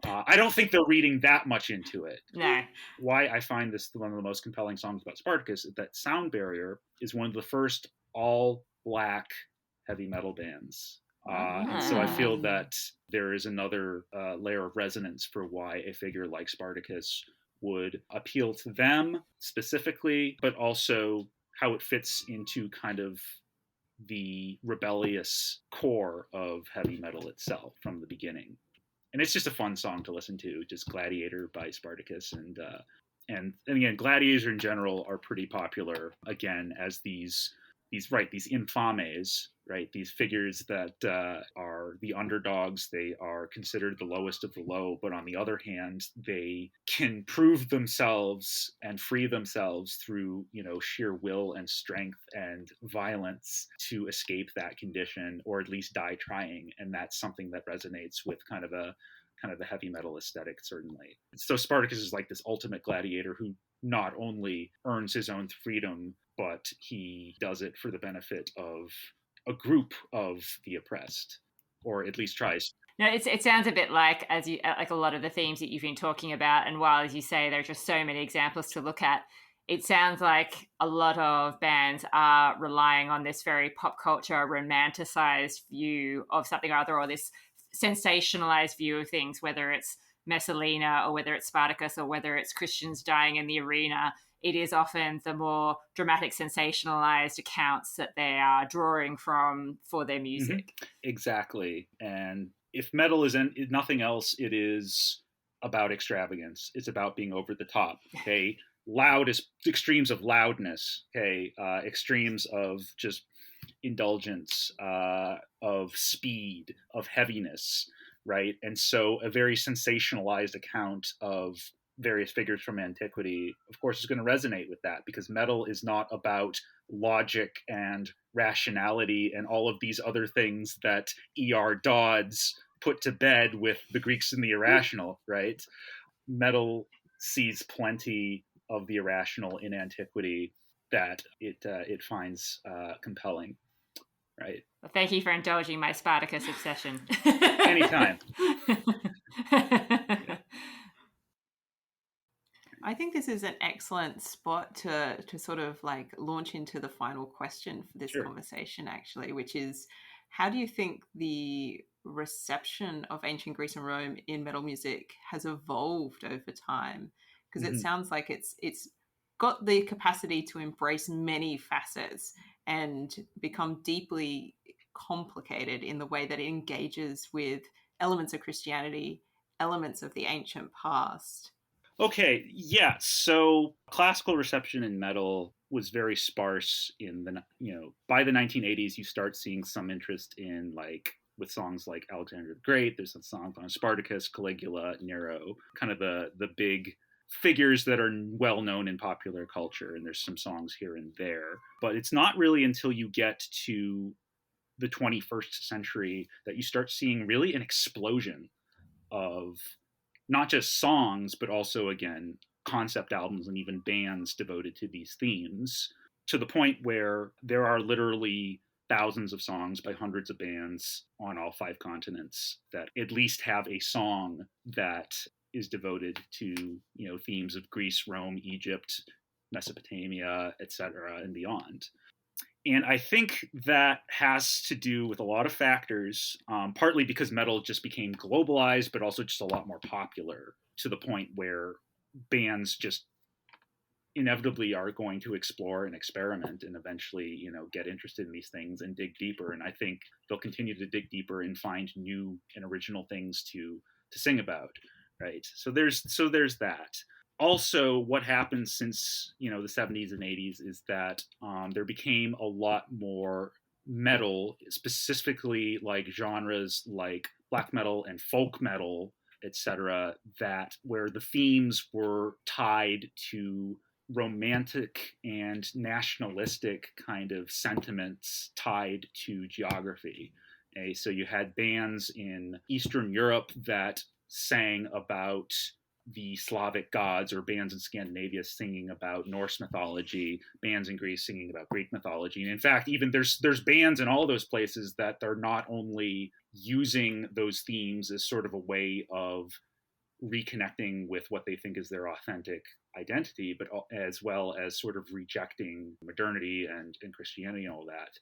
I don't think they're reading that much into it. No. Why I find this one of the most compelling songs about Spartacus is that Sound Barrier is one of the first all black heavy metal bands. And so I feel that there is another layer of resonance for why a figure like Spartacus would appeal to them specifically, but also how it fits into kind of the rebellious core of heavy metal itself from the beginning. And it's just a fun song to listen to, just Gladiator by Spartacus. And again, gladiators in general are pretty popular, again, as these infames, right? These figures that are the underdogs. They are considered the lowest of the low, but on the other hand, they can prove themselves and free themselves through, sheer will and strength and violence to escape that condition, or at least die trying. And that's something that resonates with kind of the heavy metal aesthetic, certainly. So Spartacus is like this ultimate gladiator who not only earns his own freedom, but he does it for the benefit of a group of the oppressed, or at least tries. No, it sounds a bit like a lot of the themes that you've been talking about. And while, as you say, there are just so many examples to look at, it sounds like a lot of bands are relying on this very pop culture, romanticized view of something or other, or this sensationalized view of things, whether it's Messalina, or whether it's Spartacus, or whether it's Christians dying in the arena, it is often the more dramatic, sensationalized accounts that they are drawing from for their music. Exactly. And if metal is nothing else, it is about extravagance. It's about being over the top. Okay, loud is extremes of loudness. Okay, extremes of just indulgence, of speed, of heaviness, right? And so a very sensationalized account of various figures from antiquity, of course, is going to resonate with that, because metal is not about logic and rationality and all of these other things that E.R. Dodds put to bed with the Greeks and the irrational, right? Metal sees plenty of the irrational in antiquity that it finds compelling, right? Well, thank you for indulging my Spartacus obsession. Anytime. I think this is an excellent spot to sort of like launch into the final question for this conversation, actually, which is, how do you think the reception of ancient Greece and Rome in metal music has evolved over time? Because it sounds like it's got the capacity to embrace many facets and become deeply complicated in the way that it engages with elements of Christianity, elements of the ancient past. Okay, yeah. So classical reception in metal was very sparse in by the 1980s. You start seeing some interest in, like, with songs like Alexander the Great. There's some songs on Spartacus, Caligula, Nero, kind of the big figures that are well known in popular culture, and there's some songs here and there. But it's not really until you get to the 21st century that you start seeing really an explosion of not just songs, but also, again, concept albums and even bands devoted to these themes, to the point where there are literally thousands of songs by hundreds of bands on all 5 continents that at least have a song that is devoted to, themes of Greece, Rome, Egypt, Mesopotamia, etc., and beyond. And I think that has to do with a lot of factors, partly because metal just became globalized, but also just a lot more popular, to the point where bands just inevitably are going to explore and experiment and eventually, get interested in these things and dig deeper. And I think they'll continue to dig deeper and find new and original things to sing about, right? So there's that. Also, what happened since the 70s and 80s is that there became a lot more metal, specifically like genres like black metal and folk metal, etc., that where the themes were tied to romantic and nationalistic kind of sentiments tied to geography. Okay? So you had bands in Eastern Europe that sang about the Slavic gods, or bands in Scandinavia singing about Norse mythology, bands in Greece singing about Greek mythology. And in fact, even there's bands in all those places that are not only using those themes as sort of a way of reconnecting with what they think is their authentic identity, but as well as sort of rejecting modernity and Christianity and all that.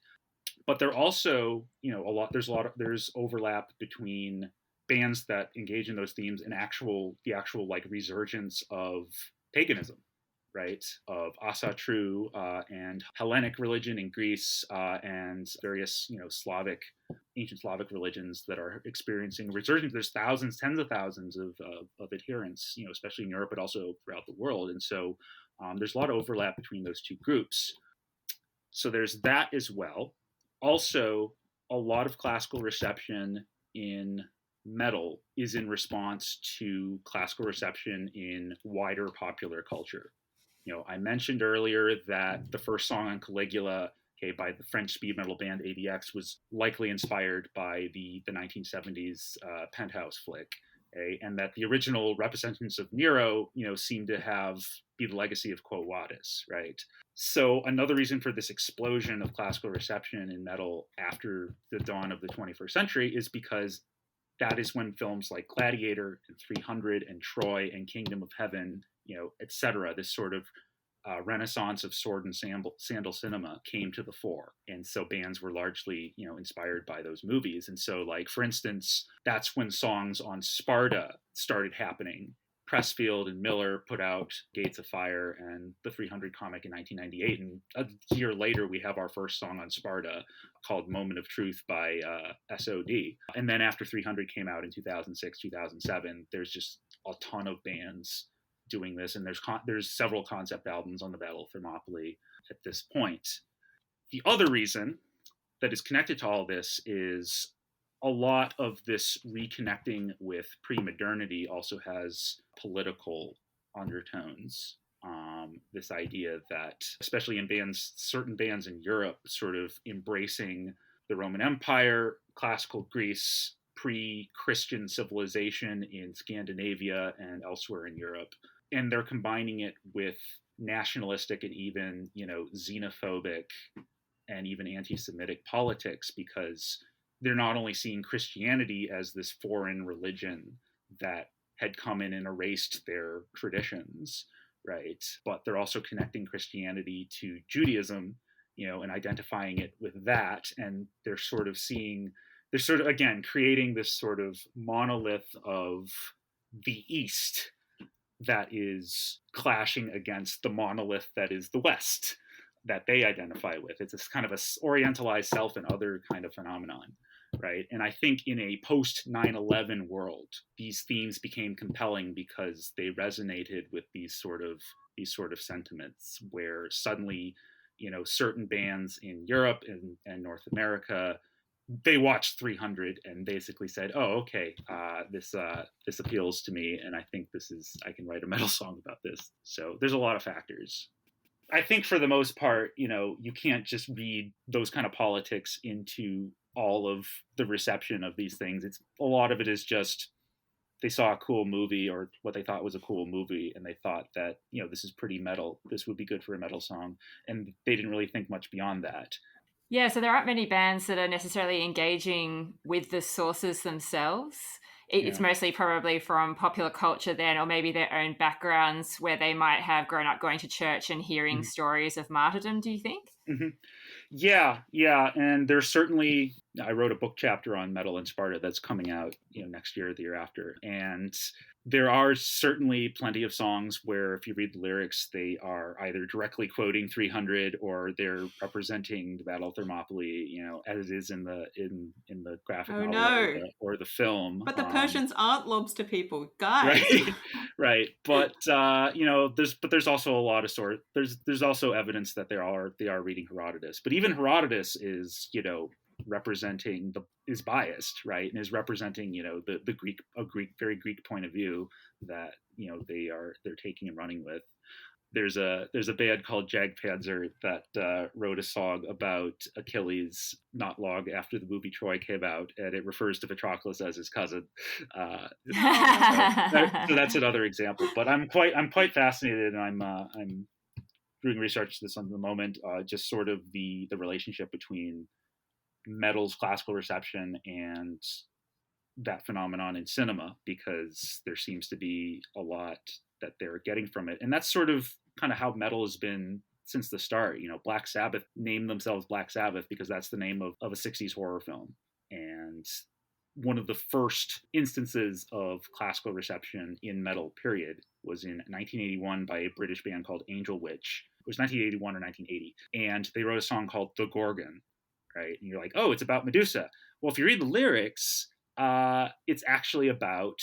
But they're also, there's overlap between bands that engage in those themes and the actual like resurgence of paganism, right? Of Asatru and Hellenic religion in Greece and various, ancient Slavic religions that are experiencing resurgence. There's thousands, tens of thousands of adherents, especially in Europe, but also throughout the world. And so there's a lot of overlap between those two groups. So there's that as well. Also, a lot of classical reception in metal is in response to classical reception in wider popular culture. I mentioned earlier that the first song on Caligula, by the French speed metal band ADX, was likely inspired by the 1970s Penthouse flick, and that the original representatives of Nero, seem to be the legacy of Quo Vadis, right? So another reason for this explosion of classical reception in metal after the dawn of the 21st century is because that is when films like Gladiator and 300 and Troy and Kingdom of Heaven, etc., this sort of renaissance of sword and sandal cinema came to the fore. And so bands were largely, inspired by those movies. And so, like, for instance, that's when songs on Sparta started happening. Pressfield and Miller put out Gates of Fire and the 300 comic in 1998. And a year later, we have our first song on Sparta called Moment of Truth by SOD. And then after 300 came out in 2006, 2007, there's just a ton of bands doing this. And there's several concept albums on the Battle of Thermopylae at this point. The other reason that is connected to all this is a lot of this reconnecting with pre-modernity also has political undertones. This idea that, especially in certain bands in Europe, sort of embracing the Roman Empire, classical Greece, pre-Christian civilization in Scandinavia and elsewhere in Europe, and they're combining it with nationalistic and even, xenophobic and even anti-Semitic politics, because they're not only seeing Christianity as this foreign religion that had come in and erased their traditions, right? But they're also connecting Christianity to Judaism, and identifying it with that. And they're again, creating this sort of monolith of the East that is clashing against the monolith that is the West that they identify with. It's this kind of a orientalized self and other kind of phenomenon, right? And I think in a post 9/11 world, these themes became compelling because they resonated with these sort of sentiments, where suddenly, certain bands in Europe and North America, they watched 300 and basically said, "Oh, okay, this appeals to me, and I think I can write a metal song about this." So there's a lot of factors. I think for the most part, you can't just read those kind of politics into all of the reception of these things. A lot of it is just they saw a cool movie or what they thought was a cool movie, and they thought that, this is pretty metal. This would be good for a metal song. And they didn't really think much beyond that. Yeah, so there aren't many bands that are necessarily engaging with the sources themselves. It's mostly probably from popular culture then, or maybe their own backgrounds where they might have grown up going to church and hearing stories of martyrdom, do you think? Mm-hmm. Yeah. And there's certainly, I wrote a book chapter on metal in Sparta that's coming out, next year or the year after. And there are certainly plenty of songs where if you read the lyrics, they are either directly quoting 300 or they're representing the Battle of Thermopylae, as it is in the graphic novel or the film. But the Persians aren't lobster people, guys. Right. But there's also a lot of there's also evidence that they are reading Herodotus. But even Herodotus is, is biased, right, and is representing the Greek, very Greek point of view that they're taking and running with. There's a band called Jagdpanzer that wrote a song about Achilles not long after the movie Troy came out, and it refers to Patroclus as his cousin. So that's another example. But I'm quite fascinated, and I'm doing research to this at the moment. Just sort of the relationship between metal's classical reception and that phenomenon in cinema, because there seems to be a lot that they're getting from it. And that's sort of kind of how metal has been since the start. Black Sabbath named themselves Black Sabbath because that's the name of a 60s horror film. And one of the first instances of classical reception in metal, period, was in 1981 by a British band called Angel Witch. It was 1981 or 1980. And they wrote a song called The Gorgon. Right? And you're like, oh, it's about Medusa. Well, if you read the lyrics, it's actually about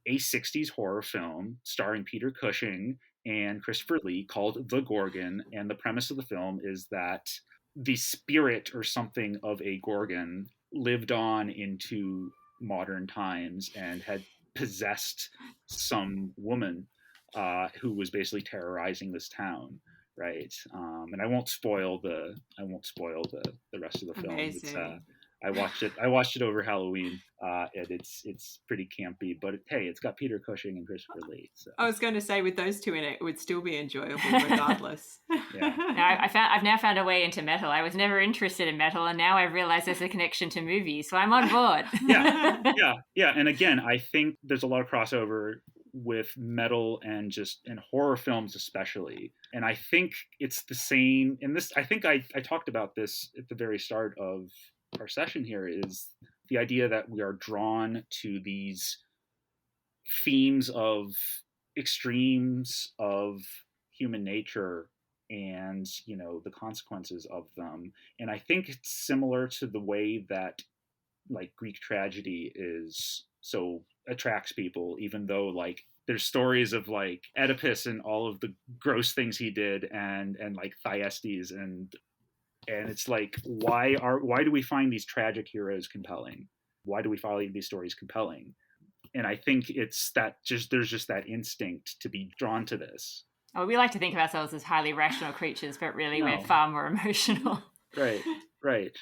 a 60s horror film starring Peter Cushing and Christopher Lee called The Gorgon. And the premise of the film is that the spirit or something of a Gorgon lived on into modern times and had possessed some woman who was basically terrorizing this town. Right, and I won't spoil the rest of the film. I watched it over Halloween, and it's pretty campy. But hey, it's got Peter Cushing and Christopher Lee. So. I was going to say, with those two in it, it would still be enjoyable regardless. Yeah. I've now found a way into metal. I was never interested in metal, and now I've realized there's a connection to movies, so I'm on board. Yeah. And again, I think there's a lot of crossover with metal and horror films especially. And I think it's the same in this. I think I talked about this at the very start of our session here, is the idea that we are drawn to these themes of extremes of human nature and, the consequences of them. And I think it's similar to the way that like Greek tragedy is so attracts people, even though like there's stories of like Oedipus and all of the gross things he did, and like Thyestes, and it's like, why do we find these tragic heroes compelling? Why do we find these stories compelling? And I think it's that there's just that instinct to be drawn to this. Oh, we like to think of ourselves as highly rational creatures, but really we're No. far more emotional. Right.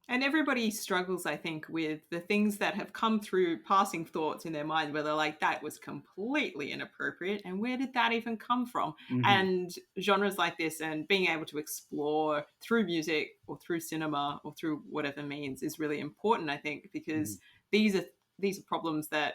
And everybody struggles, I think, with the things that have come through passing thoughts in their mind where they're like, that was completely inappropriate. And where did that even come from? Mm-hmm. And genres like this and being able to explore through music or through cinema or through whatever means is really important, I think, because these are problems that,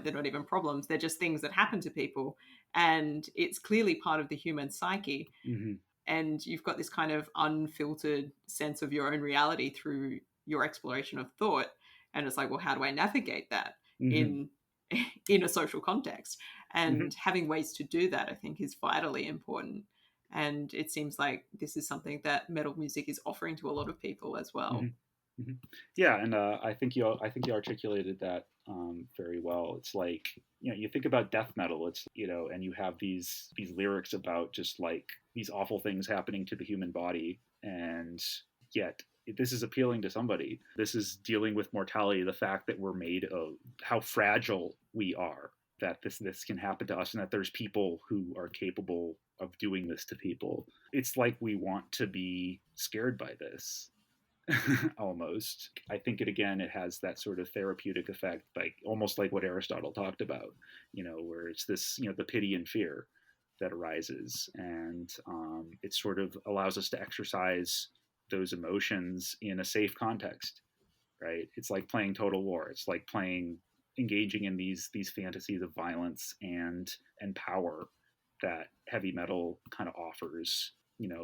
they're not even problems. They're just things that happen to people. And it's clearly part of the human psyche. Mm-hmm. And you've got this kind of unfiltered sense of your own reality through your exploration of thought. And it's like, well, how do I navigate that in a social context? And having ways to do that, I think, is vitally important. And it seems like this is something that metal music is offering to a lot of people as well. Mm-hmm. Yeah, and I think you articulated that very well. It's like, you think about death metal, it's, and you have these lyrics about just like these awful things happening to the human body, and yet this is appealing to somebody. This is dealing with mortality, the fact that we're made of, how fragile we are, that this can happen to us, and that there's people who are capable of doing this to people. It's like we want to be scared by this. Almost. I think it has that sort of therapeutic effect, like almost like what Aristotle talked about, where it's this, the pity and fear that arises, and it sort of allows us to exercise those emotions in a safe context, right? It's like playing Total War. It's like engaging in these fantasies of violence and power that heavy metal kind of offers.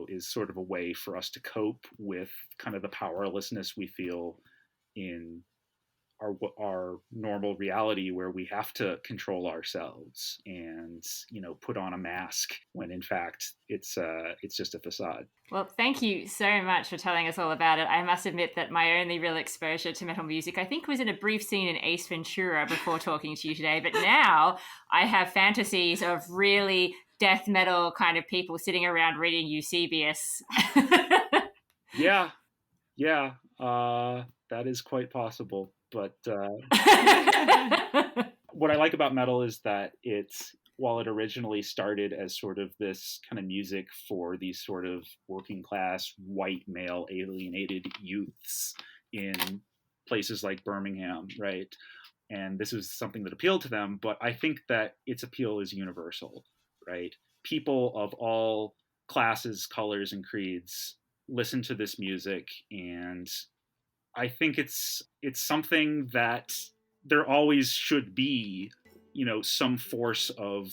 Is sort of a way for us to cope with kind of the powerlessness we feel in our normal reality, where we have to control ourselves and, put on a mask when in fact it's just a facade. Well, thank you so much for telling us all about it. I must admit that my only real exposure to metal music, I think, was in a brief scene in Ace Ventura before talking to you today. But now I have fantasies of really death metal kind of people sitting around reading Eusebius. Yeah, that is quite possible. But what I like about metal is that while it originally started as sort of this kind of music for these sort of working class, white male, alienated youths in places like Birmingham, right? And this was something that appealed to them, but I think that its appeal is universal, right? People of all classes, colors, and creeds listen to this music, and I think it's something that there always should be, some force of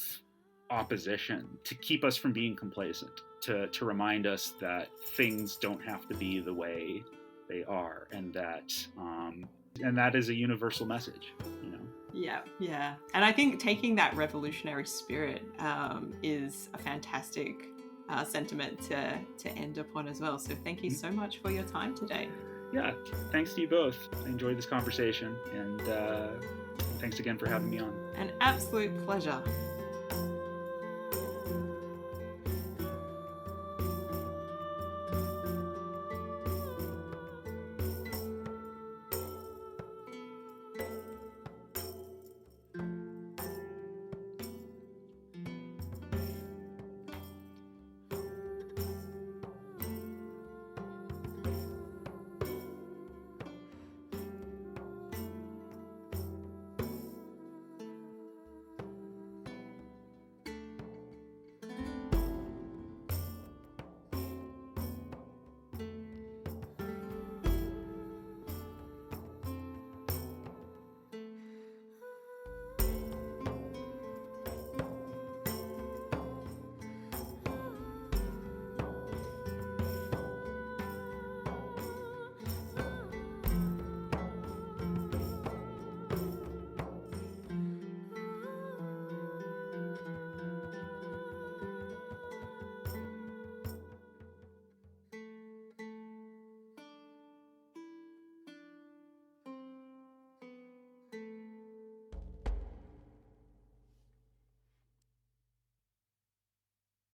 opposition to keep us from being complacent, to remind us that things don't have to be the way they are, and that is a universal message, Yeah. And I think taking that revolutionary spirit is a fantastic sentiment to end upon as well. So thank you so much for your time today. Yeah, thanks to you both. I enjoyed this conversation, and thanks again for having me on. An absolute pleasure.